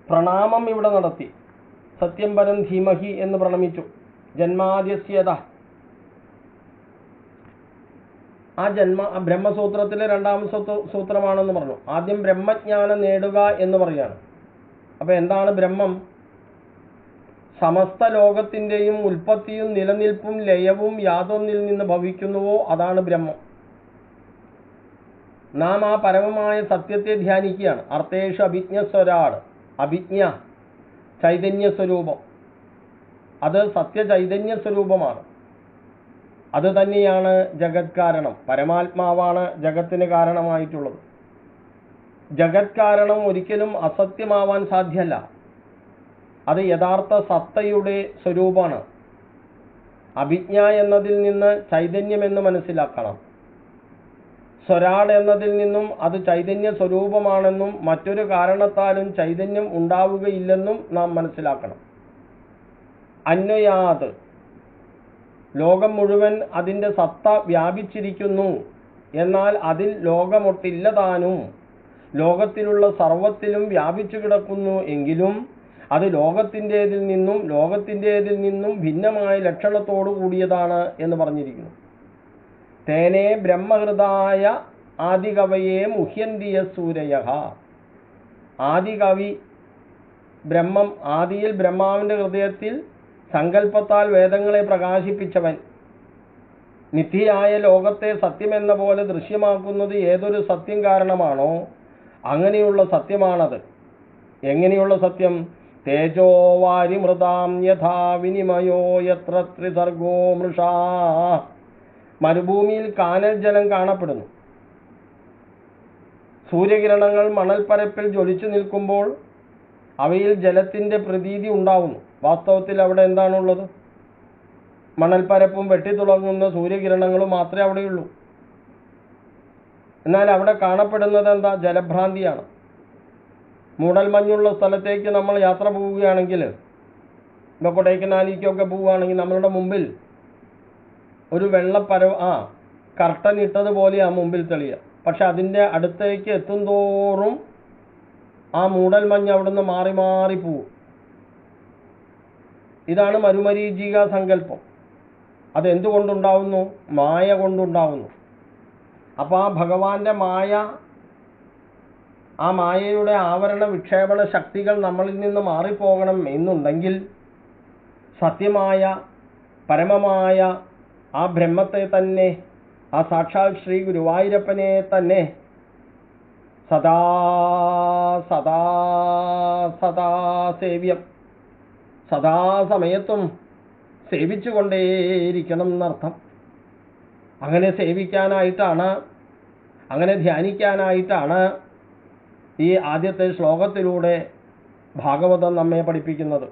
S1: പ്രണാമം ഇവിടെ നടത്തി. സത്യം പരം ധീമഹി എന്ന് പ്രണമിച്ചു. ജന്മാദ്യസ്യത, ആ ബ്രഹ്മസൂത്രത്തിലെ രണ്ടാമത്തെ സൂത്രമാണെന്ന് പറഞ്ഞു. ആദ്യം ബ്രഹ്മജ്ഞാനം നേടുക എന്ന് പറയാണ്. അപ്പോൾ എന്താണ് ബ്രഹ്മം? സമസ്ത ലോകത്തിൻ്റെയും ഉൽപ്പത്തിയും നിലനിൽപ്പും ലയവും യാതൊന്നിൽ നിന്ന് ഭവിക്കുന്നുവോ അതാണ് ബ്രഹ്മം. നാം ആ പരമമായ സത്യത്തെ ധ്യാനിക്കുകയാണ്. അർത്ഥേഷു അഭിജ്ഞസ്വരാട്, അഭിജ്ഞ ചൈതന്യ സ്വരൂപം, അത് സത്യചൈതന്യ സ്വരൂപമാണ്. അത് തന്നെയാണ് ജഗത് കാരണം. പരമാത്മാവാണ് ജഗത്തിന് കാരണമായിട്ടുള്ളത്. ജഗത് കാരണം ഒരിക്കലും അസത്യമാവാൻ സാധ്യമല്ല. അത് യഥാർത്ഥ സത്തയുടെ സ്വരൂപമാണ്. അഭിജ്ഞ എന്നതിൽ നിന്ന് ചൈതന്യമെന്ന് മനസ്സിലാക്കണം. സ്വരാട് എന്നതിൽ നിന്നും അത് ചൈതന്യ സ്വരൂപമാണെന്നും മറ്റൊരു കാരണത്താലും ചൈതന്യം ഉണ്ടാവുകയില്ലെന്നും നാം മനസ്സിലാക്കണം. അന്വയാത്, ലോകം മുഴുവൻ അതിൻ്റെ സത്ത വ്യാപിച്ചിരിക്കുന്നു, എന്നാൽ അതിൽ ലോകമൊട്ടില്ലതാനും ലോകത്തിലുള്ള സർവത്തിലും വ്യാപിച്ചു കിടക്കുന്നു എങ്കിലും അത് ലോകത്തിൻ്റേതിൽ നിന്നും ഭിന്നമായ ലക്ഷണത്തോടു കൂടിയതാണ് എന്ന് പറഞ്ഞിരിക്കുന്നു. തേനേ ബ്രഹ്മഹൃദായ ആദികവയെ മുഹ്യന്തിയ സൂരയഃ. ആദികവി ബ്രഹ്മം, ആദിയിൽ ബ്രഹ്മാവിൻ്റെ ഹൃദയത്തിൽ സങ്കല്പത്താൽ വേദങ്ങളെ പ്രകാശിപ്പിച്ചവൻ. മിഥ്യയായ ലോകത്തെ സത്യമെന്ന പോലെ ദൃശ്യമാക്കുന്നത് ഏതൊരു സത്യം കാരണമാണോ അങ്ങനെയുള്ള സത്യമാണത്. എങ്ങനെയുള്ള സത്യം? തേജോ വാരിമൃതാം യഥാ വിനിമയോ യത്ര ത്രിസർഗോ മൃഷാ. മരുഭൂമിയിൽ കാനൽ ജലം കാണപ്പെടുന്നു. സൂര്യകിരണങ്ങൾ മണൽപ്പരപ്പിൽ ജ്വലിച്ചു നിൽക്കുമ്പോൾ അവയിൽ ജലത്തിൻ്റെ പ്രതീതി ഉണ്ടാവുന്നു. വാസ്തവത്തിൽ അവിടെ എന്താണുള്ളത്? മണൽപ്പരപ്പും വെട്ടിത്തുളങ്ങുന്ന സൂര്യകിരണങ്ങളും മാത്രമേ അവിടെയുള്ളൂ. എന്നാൽ അവിടെ കാണപ്പെടുന്നത് എന്താ? ജലഭ്രാന്തിയാണ്. മൂടൽമഞ്ഞുള്ള സ്ഥലത്തേക്ക് നമ്മൾ യാത്ര പോവുകയാണെങ്കിൽ, ഇപ്പോൾ കൊടൈക്കനാലിലേക്കൊക്കെ പോവുകയാണെങ്കിൽ നമ്മളുടെ മുമ്പിൽ ഒരു കർട്ടൻ ഇട്ടതുപോലെയാണ് മുമ്പിൽ തെളിയുക. പക്ഷെ അതിൻ്റെ അടുത്തേക്ക് എത്തും തോറും ആ മൂടൽമഞ്ഞ് അവിടുന്ന് മാറി മാറി പോവും. ഇതാണ് മരുമരീചിക സങ്കല്പം. അതെന്തുകൊണ്ടുണ്ടാവുന്നു? മായ കൊണ്ടുണ്ടാവുന്നു. അപ്പോൾ ആ ഭഗവാന്റെ മായ, ആ മായയുടെ ആവരണ വിക്ഷേപണ ശക്തികൾ നമ്മളിൽ നിന്ന് മാറിപ്പോകണം എന്നുണ്ടെങ്കിൽ സത്യമായ പരമമായ ആ ബ്രഹ്മത്തെ തന്നെ, ആ സാക്ഷാൽ ശ്രീ ഗുരുവായൂരപ്പനെ തന്നെ സദാ സദാ സദാ സേവ്യം, സദാസമയത്തും സേവിച്ചുകൊണ്ടേയിരിക്കണം എന്നർത്ഥം. അങ്ങനെ സേവിക്കാനായിട്ടാണ്, അങ്ങനെ ധ്യാനിക്കാനായിട്ടാണ് ഈ ആദ്യത്തെ ശ്ലോകത്തിലൂടെ ഭാഗവതം നമ്മെ പഠിപ്പിക്കുന്നത്.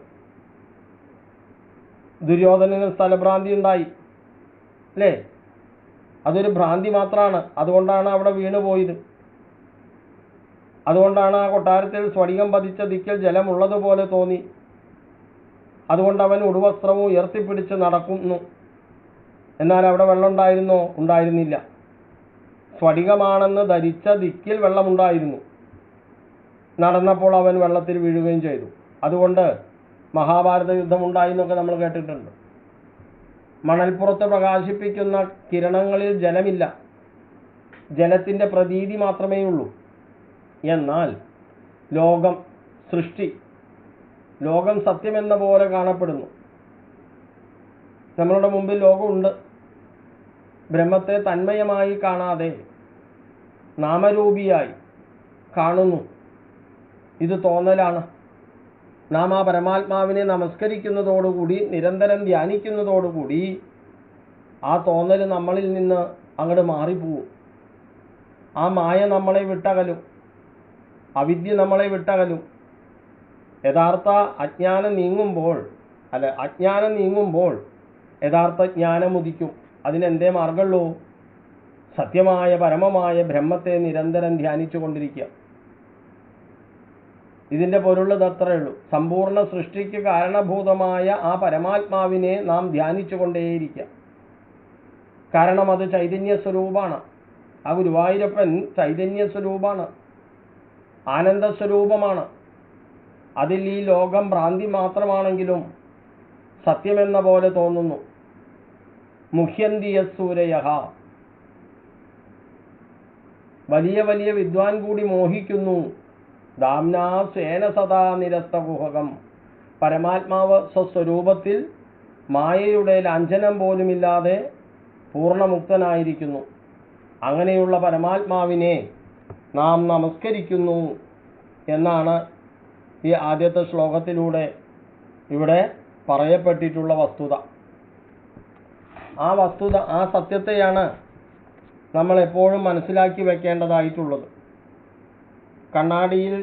S1: ദുര്യോധനന് സ്ഥലഭ്രാന്തി ഉണ്ടായി അല്ലേ? അതൊരു ഭ്രാന്തി മാത്രമാണ്. അതുകൊണ്ടാണ് അവിടെ വീണുപോയത്. അതുകൊണ്ടാണ് ആ കൊട്ടാരത്തിൽ സ്ഫടികം പതിച്ച ദിക്കിൽ ജലമുള്ളതുപോലെ തോന്നി. അതുകൊണ്ട് അവൻ ഉടുവസ്ത്രവും ഉയർത്തിപ്പിടിച്ച് നടക്കുന്നു. എന്നാൽ അവിടെ വെള്ളം ഉണ്ടായിരുന്നോ? ഉണ്ടായിരുന്നില്ല. സ്ഫടികമാണെന്ന് ധരിച്ച ദിക്കിൽ വെള്ളമുണ്ടായിരുന്നു. നടന്നപ്പോൾ അവൻ വെള്ളത്തിൽ വീഴുകയും ചെയ്തു. അതുകൊണ്ട് മഹാഭാരത യുദ്ധമുണ്ടായി എന്നൊക്കെ നമ്മൾ കേട്ടിട്ടുണ്ട്. മണൽപ്പുറത്ത് പ്രകാശിപ്പിക്കുന്ന കിരണങ്ങളിൽ ജലമില്ല, ജലത്തിൻ്റെ പ്രതീതി മാത്രമേ ഉള്ളൂ. എന്നാൽ ലോകം, സൃഷ്ടി, ലോകം സത്യമെന്ന പോലെ കാണപ്പെടുന്നു. നമ്മളുടെ മുമ്പിൽ ലോകമുണ്ട്. ബ്രഹ്മത്തെ തന്മയമായി കാണാതെ നാമരൂപിയായി കാണുന്നു. ഇത് തോന്നലാണ്. നാം ആ പരമാത്മാവിനെ നമസ്കരിക്കുന്നതോടുകൂടി, നിരന്തരം ധ്യാനിക്കുന്നതോടുകൂടി ആ തോന്നൽ നമ്മളിൽ നിന്ന് അങ്ങോട്ട് മാറിപ്പോവും. ആ മായ നമ്മളെ വിട്ടകലും, അവിദ്യ നമ്മളെ വിട്ടകലും. യഥാർത്ഥ അജ്ഞാനം നീങ്ങുമ്പോൾ യഥാർത്ഥ ജ്ഞാനം ഉദിക്കും. അതിനെന്തേ മാർഗമുള്ളൂ? സത്യമായ പരമമായ ബ്രഹ്മത്തെ നിരന്തരം ധ്യാനിച്ചു കൊണ്ടിരിക്കുക. ഇതിൻ്റെ പൊരുളത് അത്രയേ ഉള്ളൂ. സമ്പൂർണ്ണ സൃഷ്ടിക്ക് കാരണഭൂതമായ ആ പരമാത്മാവിനെ നാം ധ്യാനിച്ചു കൊണ്ടേയിരിക്കുക. കാരണം അത് ചൈതന്യ സ്വരൂപമാണ്. ആ ഗുരുവായൂരപ്പൻ ചൈതന്യ സ്വരൂപമാണ്, ആനന്ദസ്വരൂപമാണ്. അതിൽ ഈ ലോകം ഭ്രാന്തി മാത്രമാണെങ്കിലും സത്യമെന്ന പോലെ തോന്നുന്നു. മുഹ്യന്തിയ സൂരയഃ, വലിയ വലിയ വിദ്വാൻ കൂടി മോഹിക്കുന്നു. ദാംനാ സ്വേന സദാ നിരസ്തകുഹകം, പരമാത്മാവ് സ്വസ്വരൂപത്തിൽ മായയുടെ ലാഞ്ചനം പോലുമില്ലാതെ പൂർണ്ണമുക്തനായിരിക്കുന്നു. അങ്ങനെയുള്ള പരമാത്മാവിനെ നാം നമസ്കരിക്കുന്നു എന്നാണ് ഈ ആദ്യത്തെ ശ്ലോകത്തിലൂടെ ഇവിടെ പറയപ്പെട്ടിട്ടുള്ള വസ്തുത. ആ സത്യത്തെയാണ് നമ്മൾ എപ്പോഴും മനസ്സിലാക്കി വെക്കേണ്ടതായിട്ടുള്ളത്. കണ്ണാടിയിൽ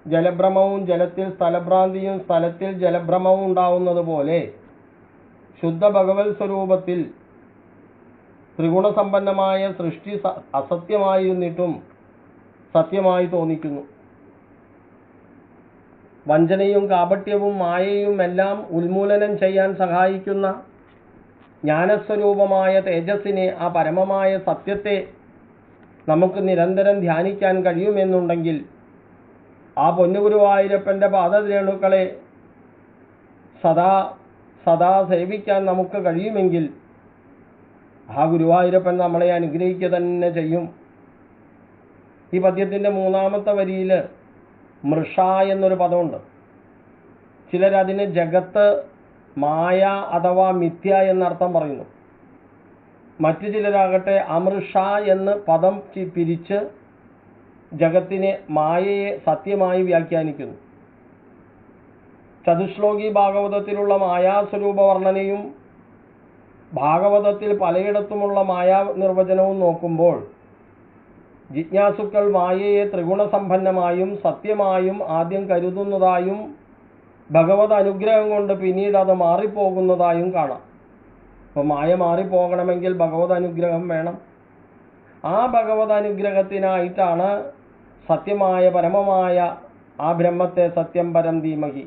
S1: ജലഭ്രമവും ജലത്തിൽ സ്ഥലഭ്രാന്തിയും സ്ഥലത്തിൽ ജലഭ്രമവും ഉണ്ടാവുന്നത് പോലെ ശുദ്ധ ഭഗവത് സ്വരൂപത്തിൽ ത്രിഗുണസമ്പന്നമായ സൃഷ്ടി അസത്യമായിരുന്നിട്ടും സത്യമായി തോന്നിക്കുന്നു. വഞ്ചനയും കാപട്യവും മായയും എല്ലാം ഉന്മൂലനം ചെയ്യാൻ സഹായിക്കുന്ന ജ്ഞാനസ്വരൂപമായ തേജസ്സിനെ, ആ പരമമായ സത്യത്തെ നമുക്ക് നിരന്തരം ധ്യാനിക്കാൻ കഴിയുമെന്നുണ്ടെങ്കിൽ, ആ പൊന്നുഗുരുവായൂരപ്പൻ്റെ പാദരേണുക്കളെ സദാ സദാ സേവിക്കാൻ നമുക്ക് കഴിയുമെങ്കിൽ ആ ഗുരുവായൂരപ്പൻ നമ്മളെ അനുഗ്രഹിക്കുക തന്നെ ചെയ്യും. ഈ പദ്യത്തിൻ്റെ മൂന്നാമത്തെ വരിയിൽ മൃഷ എന്നൊരു പദമുണ്ട്. ചിലരതിന് ജഗത്ത്, മായ അഥവാ മിഥ്യ എന്നർത്ഥം പറയുന്നു. മറ്റു ചിലരാകട്ടെ അമൃഷ എന്ന് പദം പിരിച്ച് ജഗത്തിനെ, മായയെ സത്യമായി വ്യാഖ്യാനിക്കുന്നു. ചതുശ്ലോകി ഭാഗവതത്തിലുള്ള മായാസ്വരൂപ വർണ്ണനയും ഭാഗവതത്തിൽ പലയിടത്തുമുള്ള മായാ നിർവചനവും നോക്കുമ്പോൾ ജിജ്ഞാസുക്കൾ മായയെ ത്രിഗുണസമ്പന്നമായും സത്യമായും ആദ്യം കരുതുന്നതായും ഭഗവത് അനുഗ്രഹം കൊണ്ട് പിന്നീട് അത് മാറിപ്പോകുന്നതായും കാണാം. അപ്പോൾ മായ മാറിപ്പോകണമെങ്കിൽ ഭഗവത് അനുഗ്രഹം വേണം. ആ ഭഗവത് അനുഗ്രഹത്തിനായിട്ടാണ് സത്യമായ പരമമായ ആ ബ്രഹ്മത്തെ സത്യം പരം ധീമഹി,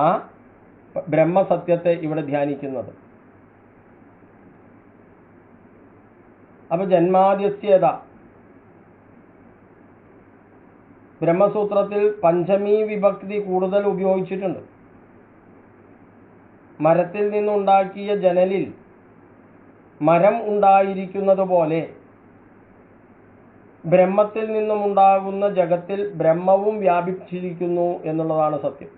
S1: ആ ബ്രഹ്മസത്യത്തെ ഇവിടെ ധ്യാനിക്കുന്നത്. അപ്പോൾ ജന്മാദ്യസ്യത ബ്രഹ്മസൂത്രത്തിൽ പഞ്ചമി വിഭക്തി കൂടുതൽ ഉപയോഗിച്ചിട്ടുണ്ട്. മരത്തിൽ നിന്നുണ്ടാക്കിയ ജനലിൽ മരം ഉണ്ടായിരിക്കുന്നത് പോലെ ബ്രഹ്മത്തിൽ നിന്നുമുണ്ടാകുന്ന ജഗത്തിൽ ബ്രഹ്മവും വ്യാപിച്ചിരിക്കുന്നു എന്നുള്ളതാണ് സത്യം.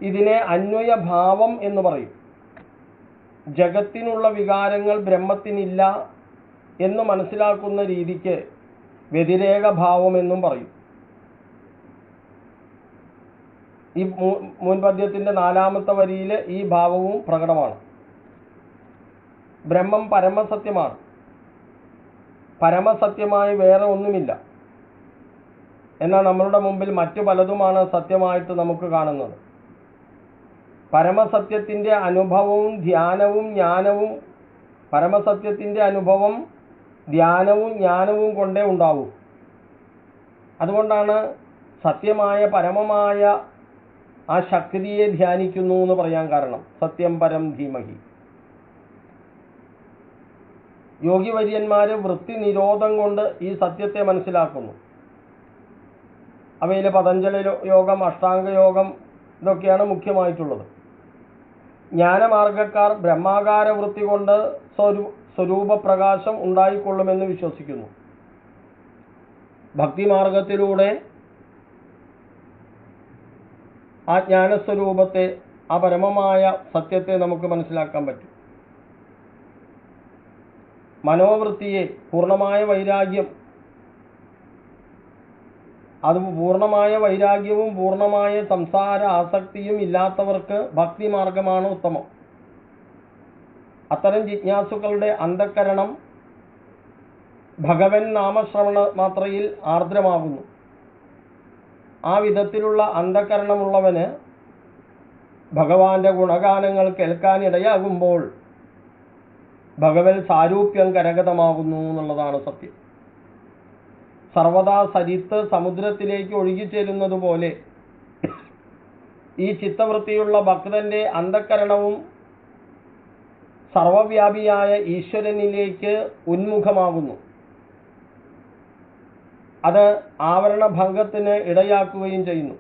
S1: ഇതിനെ അന്വയഭാവം എന്ന് പറയും. ജഗത്തിനുള്ള വികാരങ്ങൾ ബ്രഹ്മത്തിനില്ല എന്ന് മനസ്സിലാക്കുന്ന രീതിക്ക് വ്യതിരേകഭാവം എന്നും പറയും. ഈ മുൻപദ്യത്തിൻ്റെ 4ാമത്തെ വരിയിൽ ഈ ഭാവവും പ്രകടമാണ്. ബ്രഹ്മം പരമസത്യമാണ്. പരമസത്യമായി വേറെ ഒന്നുമില്ല. എന്നാൽ നമ്മളുടെ മുമ്പിൽ മറ്റു പലതുമാണ് സത്യമായിട്ട് നമുക്ക് കാണുന്നത്. പരമസത്യത്തിൻ്റെ അനുഭവവും ധ്യാനവും ജ്ഞാനവും പരമസത്യത്തിൻ്റെ അനുഭവം ധ്യാനവും ജ്ഞാനവും കൊണ്ടേ ഉണ്ടാവൂ. അതുകൊണ്ടാണ് സത്യമായ പരമമായ ആ ശക്തിയെ ധ്യാനിക്കുന്നു എന്ന് പറയാൻ കാരണം. സത്യം പരം ധീമഹി. യോഗിവര്യന്മാർ വൃത്തി നിരോധം കൊണ്ട് ഈ സത്യത്തെ മനസ്സിലാക്കുന്നു. അവയിൽ പതഞ്ജലി യോഗം, അഷ്ടാംഗ യോഗം ഇതൊക്കെയാണ് മുഖ്യമായിട്ടുള്ളത്. ജ്ഞാനമാർഗക്കാർ ബ്രഹ്മാകാര വൃത്തി കൊണ്ട് സ്വരൂപപ്രകാശം ഉണ്ടായിക്കൊള്ളുമെന്ന് വിശ്വസിക്കുന്നു. ഭക്തിമാർഗത്തിലൂടെ ആ ജ്ഞാനസ്വരൂപത്തെ, ആ പരമമായ സത്യത്തെ നമുക്ക് മനസ്സിലാക്കാൻ പറ്റും. മനോവൃത്തിയെ, പൂർണ്ണമായ വൈരാഗ്യം, അത് പൂർണ്ണമായ വൈരാഗ്യവും പൂർണ്ണമായ സംസാര ആസക്തിയും ഇല്ലാത്തവർക്ക് ഭക്തിമാർഗമാണ് ഉത്തമം. അത്തരം ജിജ്ഞാസുക്കളുടെ അന്ധഃകരണം ഭഗവൻ നാമശ്രവണ മാത്രയിൽ ആർദ്രമാകുന്നു. ആ വിധത്തിലുള്ള അന്ധഃകരണമുള്ളവന് ഭഗവാന്റെ ഗുണഗാനങ്ങൾ കേൾക്കാനിടയാകുമ്പോൾ ഭഗവത് സാരൂപ്യം കരഗതമാകുന്നു എന്നുള്ളതാണ് സത്യം. സർവദാ സരിത്ത് സമുദ്രത്തിലേക്ക് ഒഴുകിച്ചേരുന്നത് പോലെ ഈ ചിത്തവൃത്തിയുള്ള ഭക്തന്റെ അന്ധഃകരണവും സർവവ്യാപിയായ ഈശ്വരനിലേക്ക് ഉന്മുഖമാകുന്നു. അത് ആവരണഭംഗത്തിന് ഇടയാക്കുകയും ചെയ്യുന്നു.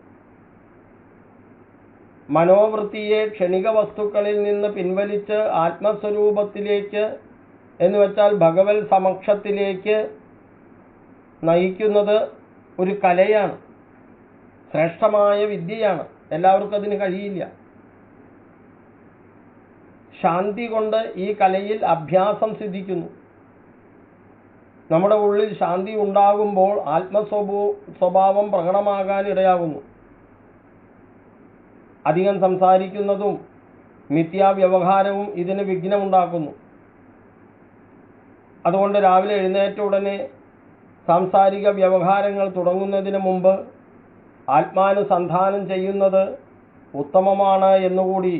S1: മനോവൃത്തിയെ ക്ഷണിക വസ്തുക്കളിൽ നിന്ന് പിൻവലിച്ച് ആത്മസ്വരൂപത്തിലേക്ക്, എന്ന് വെച്ചാൽ ഭഗവത് സമക്ഷത്തിലേക്ക് നയിക്കുന്നത് ഒരു കലയാണ്, ശ്രേഷ്ഠമായ വിദ്യയാണ്. എല്ലാവർക്കും അതിന് കഴിയില്ല. ശാന്തി കൊണ്ട് ഈ കലയിൽ അഭ്യാസം സിദ്ധിക്കുന്നു. നമ്മുടെ ഉള്ളിൽ ശാന്തി ഉണ്ടാകുമ്പോൾ സ്വഭാവം പ്രകടമാകാൻ ഇടയാകുന്നു. അധികം സംസാരിക്കുന്നതും മിഥ്യാവ്യവഹാരവും ഇതിന് വിഘ്നമുണ്ടാക്കുന്നു. അതുകൊണ്ട് രാവിലെ എഴുന്നേറ്റ ഉടനെ സാംസാരിക വ്യവഹാരങ്ങൾ തുടങ്ങുന്നതിന് മുമ്പ് ആത്മാനുസന്ധാനം ചെയ്യുന്നത് ഉത്തമമാണ് എന്നുകൂടി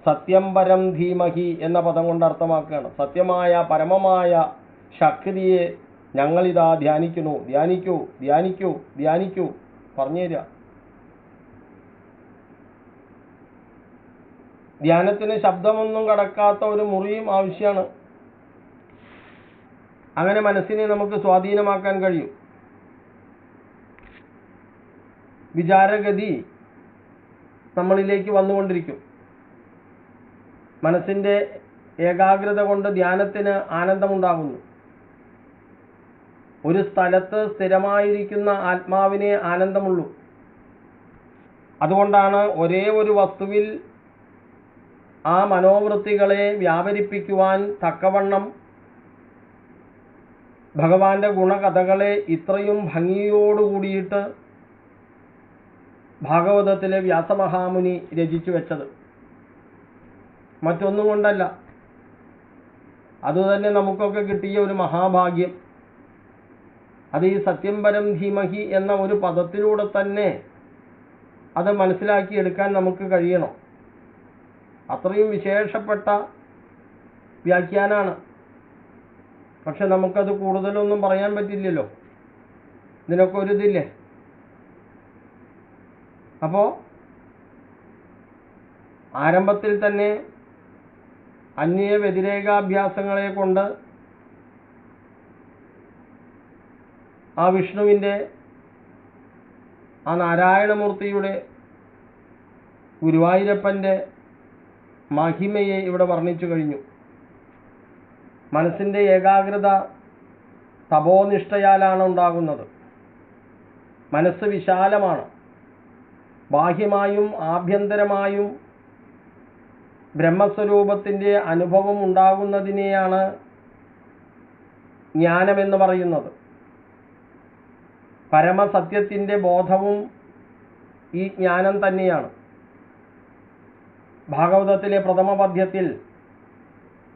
S1: സത്യം പരം ധീമഹി എന്ന പദം കൊണ്ട് അർത്ഥമാക്കുകയാണ്. സത്യമായ പരമമായ ശക്തിയെ ഞങ്ങളിതാ ധ്യാനിക്കുന്നു. ധ്യാനിക്കൂ, ധ്യാനിക്കൂ, ധ്യാനിക്കൂ. പറഞ്ഞുതരിക. ധ്യാനത്തിന് ശബ്ദമൊന്നും കടക്കാത്ത ഒരു മുറിയും ആവശ്യമാണ്. അങ്ങനെ മനസ്സിനെ നമുക്ക് സ്വാധീനമാക്കാൻ കഴിയും. വിചാരഗതി നമ്മളിലേക്ക് വന്നുകൊണ്ടിരിക്കും. മനസ്സിൻ്റെ ഏകാഗ്രത കൊണ്ട് ധ്യാനത്തിന് ആനന്ദമുണ്ടാകുന്നു. ഒരു സ്ഥലത്ത് സ്ഥിരമായിരിക്കുന്ന ആത്മാവിനെ ആനന്ദമുള്ളൂ. അതുകൊണ്ടാണ് ഒരേ ഒരു വസ്തുവിൽ ആ മനോവൃത്തികളെ വ്യാപരിപ്പിക്കുവാൻ തക്കവണ്ണം ഭഗവാന്റെ ഗുണകഥകളെ ഇത്രയും ഭംഗിയോടുകൂടിയിട്ട് ഭാഗവതത്തിലെ വ്യാസമഹാമുനി രചിച്ചു വെച്ചത്. മറ്റൊന്നും കൊണ്ടല്ല. അതുതന്നെ നമുക്കൊക്കെ കിട്ടിയ ഒരു മഹാഭാഗ്യം. അത് ഈ സത്യം പരം ധീമഹി എന്ന ഒരു പദത്തിലൂടെ തന്നെ അത് മനസ്സിലാക്കിയെടുക്കാൻ നമുക്ക് കഴിയണം. അത്രയും വിശേഷപ്പെട്ട വ്യാഖ്യാനാണ്. പക്ഷെ നമുക്കത് കൂടുതലൊന്നും പറയാൻ പറ്റില്ലല്ലോ, ഇതിനൊക്കെ ഒരു ഇതില്ലേ. അപ്പോൾ ആരംഭത്തിൽ തന്നെ അന്വയ വ്യതിരേകാഭ്യാസങ്ങളെ കൊണ്ട് ആ വിഷ്ണുവിൻ്റെ, ആ നാരായണമൂർത്തിയുടെ, ഗുരുവായൂരപ്പൻ്റെ മഹിമയെ ഇവിടെ വർണ്ണിച്ചു കഴിഞ്ഞു. മനസ്സിൻ്റെ ഏകാഗ്രത തപോനിഷ്ഠയാലാണ് ഉണ്ടാകുന്നത്. മനസ്സ് വിശാലമാണ്. ബാഹ്യമായും ആഭ്യന്തരമായും ബ്രഹ്മസ്വരൂപത്തിൻ്റെ അനുഭവം ഉണ്ടാകുന്നതിനെയാണ് ജ്ഞാനമെന്ന് പറയുന്നത്. പരമസത്യത്തിൻ്റെ ബോധവും ഈ ജ്ഞാനം തന്നെയാണ്. ഭാഗവതത്തിലെ പ്രഥമ പദ്യത്തിൽ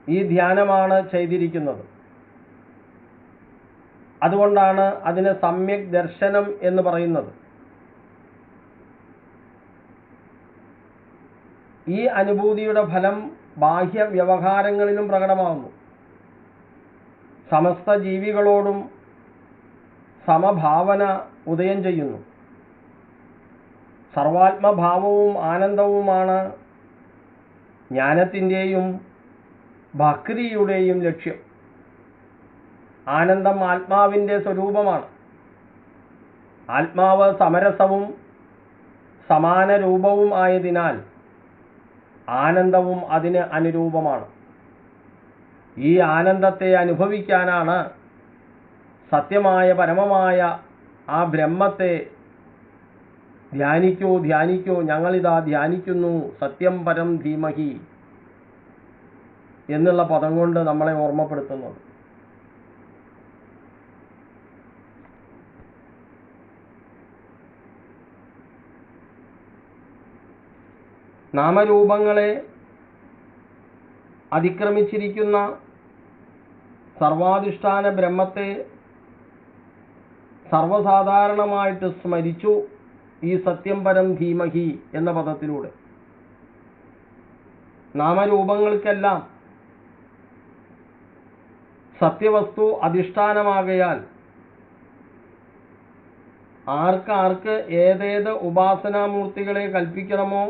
S1: ഈ ധ്യാനമാണ് ചെയ്തിരിക്കുന്നത്. അതുകൊണ്ടാണ് അതിനെ സമ്യക് ദർശനം എന്ന് പറയുന്നത്. ഈ അനുഭൂതിയുടെ ഫലം ബാഹ്യ വ്യവഹാരങ്ങളിലും പ്രകടമാകുന്നു. സമസ്ത ജീവികളോടും സമഭാവന ഉദയം ചെയ്യുന്നു. സർവാത്മഭാവവും ആനന്ദവുമാണ് ജ്ഞാനത്തിൻ്റെയും ഭക്തിയുടെയും ലക്ഷ്യം. ആനന്ദം ആത്മാവിൻ്റെ സ്വരൂപമാണ്. ആത്മാവ് സമരസവും സമാന രൂപവും ആയതിനാൽ ആനന്ദവും അതിന് അനുരൂപമാണ്. ഈ ആനന്ദത്തെ അനുഭവിക്കാനാണ് സത്യമായ പരമമായ ആ ബ്രഹ്മത്തെ ധ്യാനിക്കൂ ധ്യാനിക്കൂ, ഞങ്ങളിതാ ധ്യാനിക്കുന്നു, സത്യം പരം ധീമഹി എന്നുള്ള പദം കൊണ്ട് നമ്മളെ ഓർമ്മപ്പെടുത്തുന്നത്. നാമരൂപങ്ങളെ അതിക്രമിച്ചിരിക്കുന്ന സർവാധിഷ്ഠാന ബ്രഹ്മത്തെ സർവസാധാരണമായിട്ട് സ്മരിച്ചു ഈ സത്യം പരം ധീമഹി എന്ന പദത്തിലൂടെ. നാമരൂപങ്ങൾക്കെല്ലാം സത്യവസ്തു അധിഷ്ഠാനമാകയാൽ ആർക്ക് ഏതേത് ഉപാസനാമൂർത്തികളെ കൽപ്പിക്കണമോ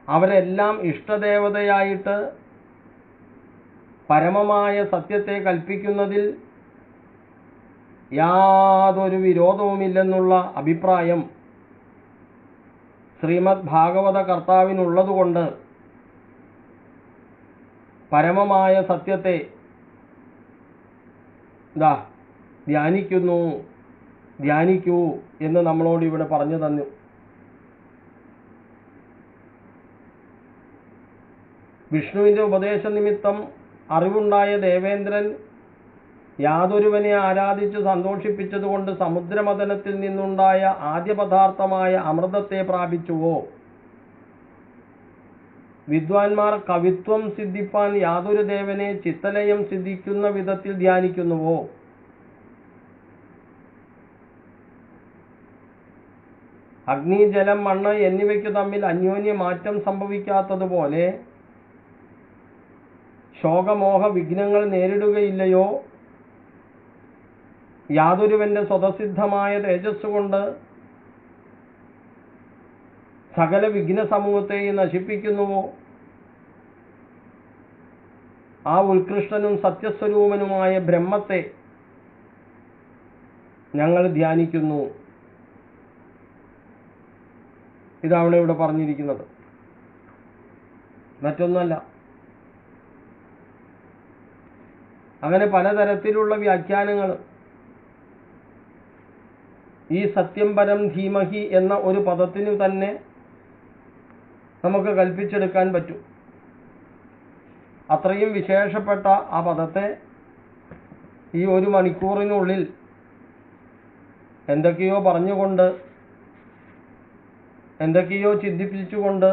S1: അവരെല്ലാം ഇഷ്ടദേവതയായിട്ട് പരമമായ സത്യത്തെ കൽപ്പിക്കുന്നതിൽ യാതൊരു വിരോധവുമില്ലെന്നുള്ള അഭിപ്രായം ശ്രീമദ് ഭാഗവത കർത്താവിനുള്ളതുകൊണ്ട് പരമമായ സത്യത്തെ ധ്യാനിക്കൂ എന്ന് നമ്മളോട് ഇവിടെ പറഞ്ഞു തന്നു. വിഷ്ണുവിൻ്റെ ഉപദേശ നിമിത്തം അറിവുണ്ടായ ദേവേന്ദ്രൻ യാതൊരുവനെ ആരാധിച്ച് സന്തോഷിപ്പിച്ചതുകൊണ്ട് സമുദ്രമഥനത്തിൽ നിന്നുണ്ടായ ആദ്യ പദാർത്ഥമായ അമൃതത്തെ പ്രാപിച്ചുവോ? വിദ്വാൻമാർ കവിത്വം സിദ്ധിപ്പാൻ യാതൊരു ദേവനെ ചിത്തലയം സിദ്ധിക്കുന്ന വിധത്തിൽ ധ്യാനിക്കുന്നുവോ? അഗ്നി, ജലം, മണ്ണ് എന്നിവയ്ക്ക് തമ്മിൽ അന്യോന്യ മാറ്റം സംഭവിക്കാത്തതുപോലെ ശോകമോഹ വിഘ്നങ്ങൾ നേരിടുകയില്ലയോ? യാതൊരുവന്റെ സ്വതസിദ്ധമായ തേജസ് കൊണ്ട് സകല വിഘ്ന സമൂഹത്തെയും നശിപ്പിക്കുന്നുവോ? ആ ഉത്കൃഷ്ടനും സത്യസ്വരൂപനുമായ ബ്രഹ്മത്തെ ഞങ്ങൾ ധ്യാനിക്കുന്നു. ഇതാണ് ഇവിടെ പറഞ്ഞിരിക്കുന്നത്, മറ്റൊന്നല്ല. അങ്ങനെ പലതരത്തിലുള്ള വ്യാഖ്യാനങ്ങൾ ഈ സത്യം പരം ധീമഹി എന്ന ഒരു പദത്തിനു തന്നെ നമുക്ക് കൽപ്പിച്ചെടുക്കാൻ പറ്റും. അത്രയും വിശേഷപ്പെട്ട ആ പദത്തെ ഈ ഒരു മണിക്കൂറിനുള്ളിൽ എന്തൊക്കെയോ പറഞ്ഞുകൊണ്ട്, എന്തൊക്കെയോ ചിന്തിപ്പിച്ചുകൊണ്ട്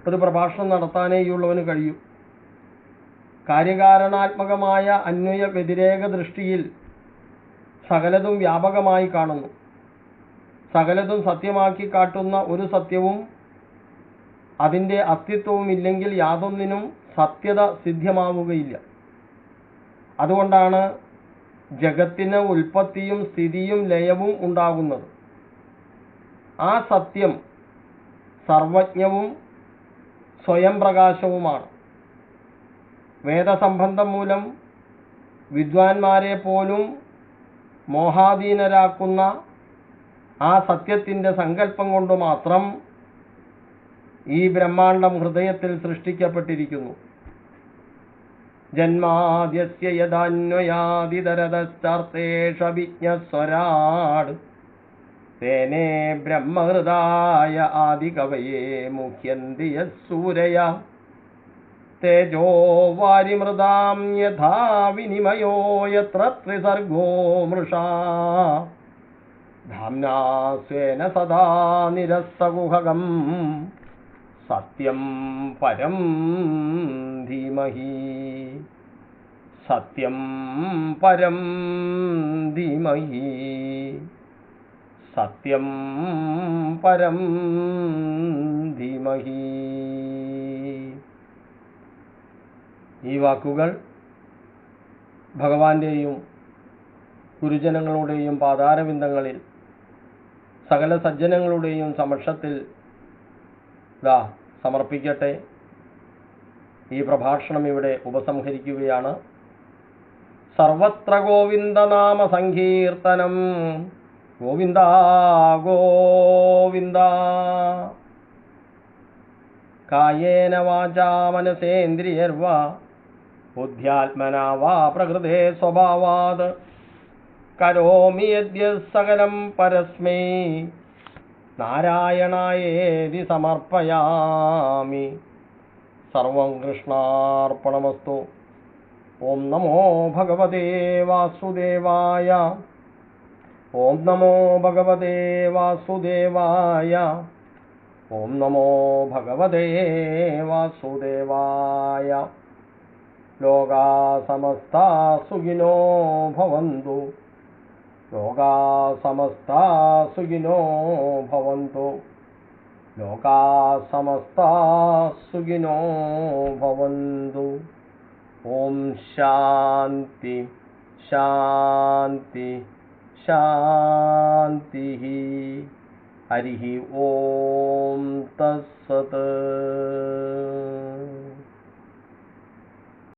S1: ഒരു പ്രഭാഷണം നടത്താനേയുള്ളവന് കഴിയും. കാര്യകാരണാത്മകമായ അന്വയ വ്യതിരേക ദൃഷ്ടിയിൽ സകലതും വ്യാപകമായി കാണുന്നു. സകലതും സത്യമാക്കി കാട്ടുന്ന ഒരു സത്യവും അതിൻ്റെ അസ്തിത്വവും ഇല്ലെങ്കിൽ യാതൊന്നിനും സത്യത സിദ്ധ്യമാവുകയില്ല. അതുകൊണ്ടാണ് ജഗത്തിന് ഉൽപ്പത്തിയും സ്ഥിതിയും ലയവും ഉണ്ടാകുന്നത്. ആ സത്യം സർവജ്ഞവും സ്വയം പ്രകാശവുമാണ്. വേദസംബന്ധം മൂലം വിദ്വാൻമാരെ പോലും മോഹാധീനരാക്കുന്ന ആ സത്യത്തിൻ്റെ സങ്കല്പം കൊണ്ട് മാത്രം ഈ ബ്രഹ്മാണ്ടം ഹൃദയത്തിൽ സൃഷ്ടിക്കപ്പെട്ടിരിക്കുന്നു. ജന്മാദ്യസ്യ യഥാന്വയാദിതരതശ്ചാർത്തേഷഭിജ്ഞസ്വരാട് തേനേ ബ്രഹ്മഹൃദായ ആദികവയേ മുഹ്യന്തി യസ്സൂരയ തേജോ വാരിമൃതാം യഥാ വിനിമയോ യത്ര ത്രിസർഗോ മൃഷാ ധാമ്നാ സ്വേന സദാ നിരസ്തകുഹകം സത്യം പരം ധീമഹി. സത്യം പരം ധീമഹി. സത്യം പരം ധീമഹി. ഈ വാക്കുകൾ ഭഗവാന്റെയും ഗുരുജനങ്ങളുടെയും പാതാരവിന്ദങ്ങളിൽ സകല സജ്ജനങ്ങളുടെയും സമക്ഷത്തിൽ സമർപ്പിക്കട്ടെ. ഈ പ്രഭാഷണം ഇവിടെ ഉപസംഹരിക്കുകയാണ്. സർവത്ര ഗോവിന്ദനാമ സങ്കീർത്തനം. ഗോവിന്ദ ഗോവിന്ദ. കായേന വാചാ മനസേന്ദ്രിയർവാ ബുദ്ധ്യാത്മനാ വാ പ്രകൃതേ സ്വഭാവാത് കരോമി യദ്യത് സകലം പരസ്മൈ നാരായണായേതി സമർപ്പയാമി. സർവം കൃഷ്ണാർപ്പണമസ്തു. ഓം നമോ ഭഗവതേ വാസുദേവായ. ഓം നമോ ഭഗവതേ വാസുദേവായ. ഓം നമോ ഭഗവതേ വാസുദേവായ. ലോകാ സമസ്താ സുഖിനോ ഭവന്തു. ലോകാ സമസ്താ സുഖിനോ ഭവന്തു. ലോകാ സമസ്താ സുഖിനോ ഭവന്തു. ഓം ശാന്തി ശാന്തി ശാന്തി. ഹരി ഓം തത്സത്.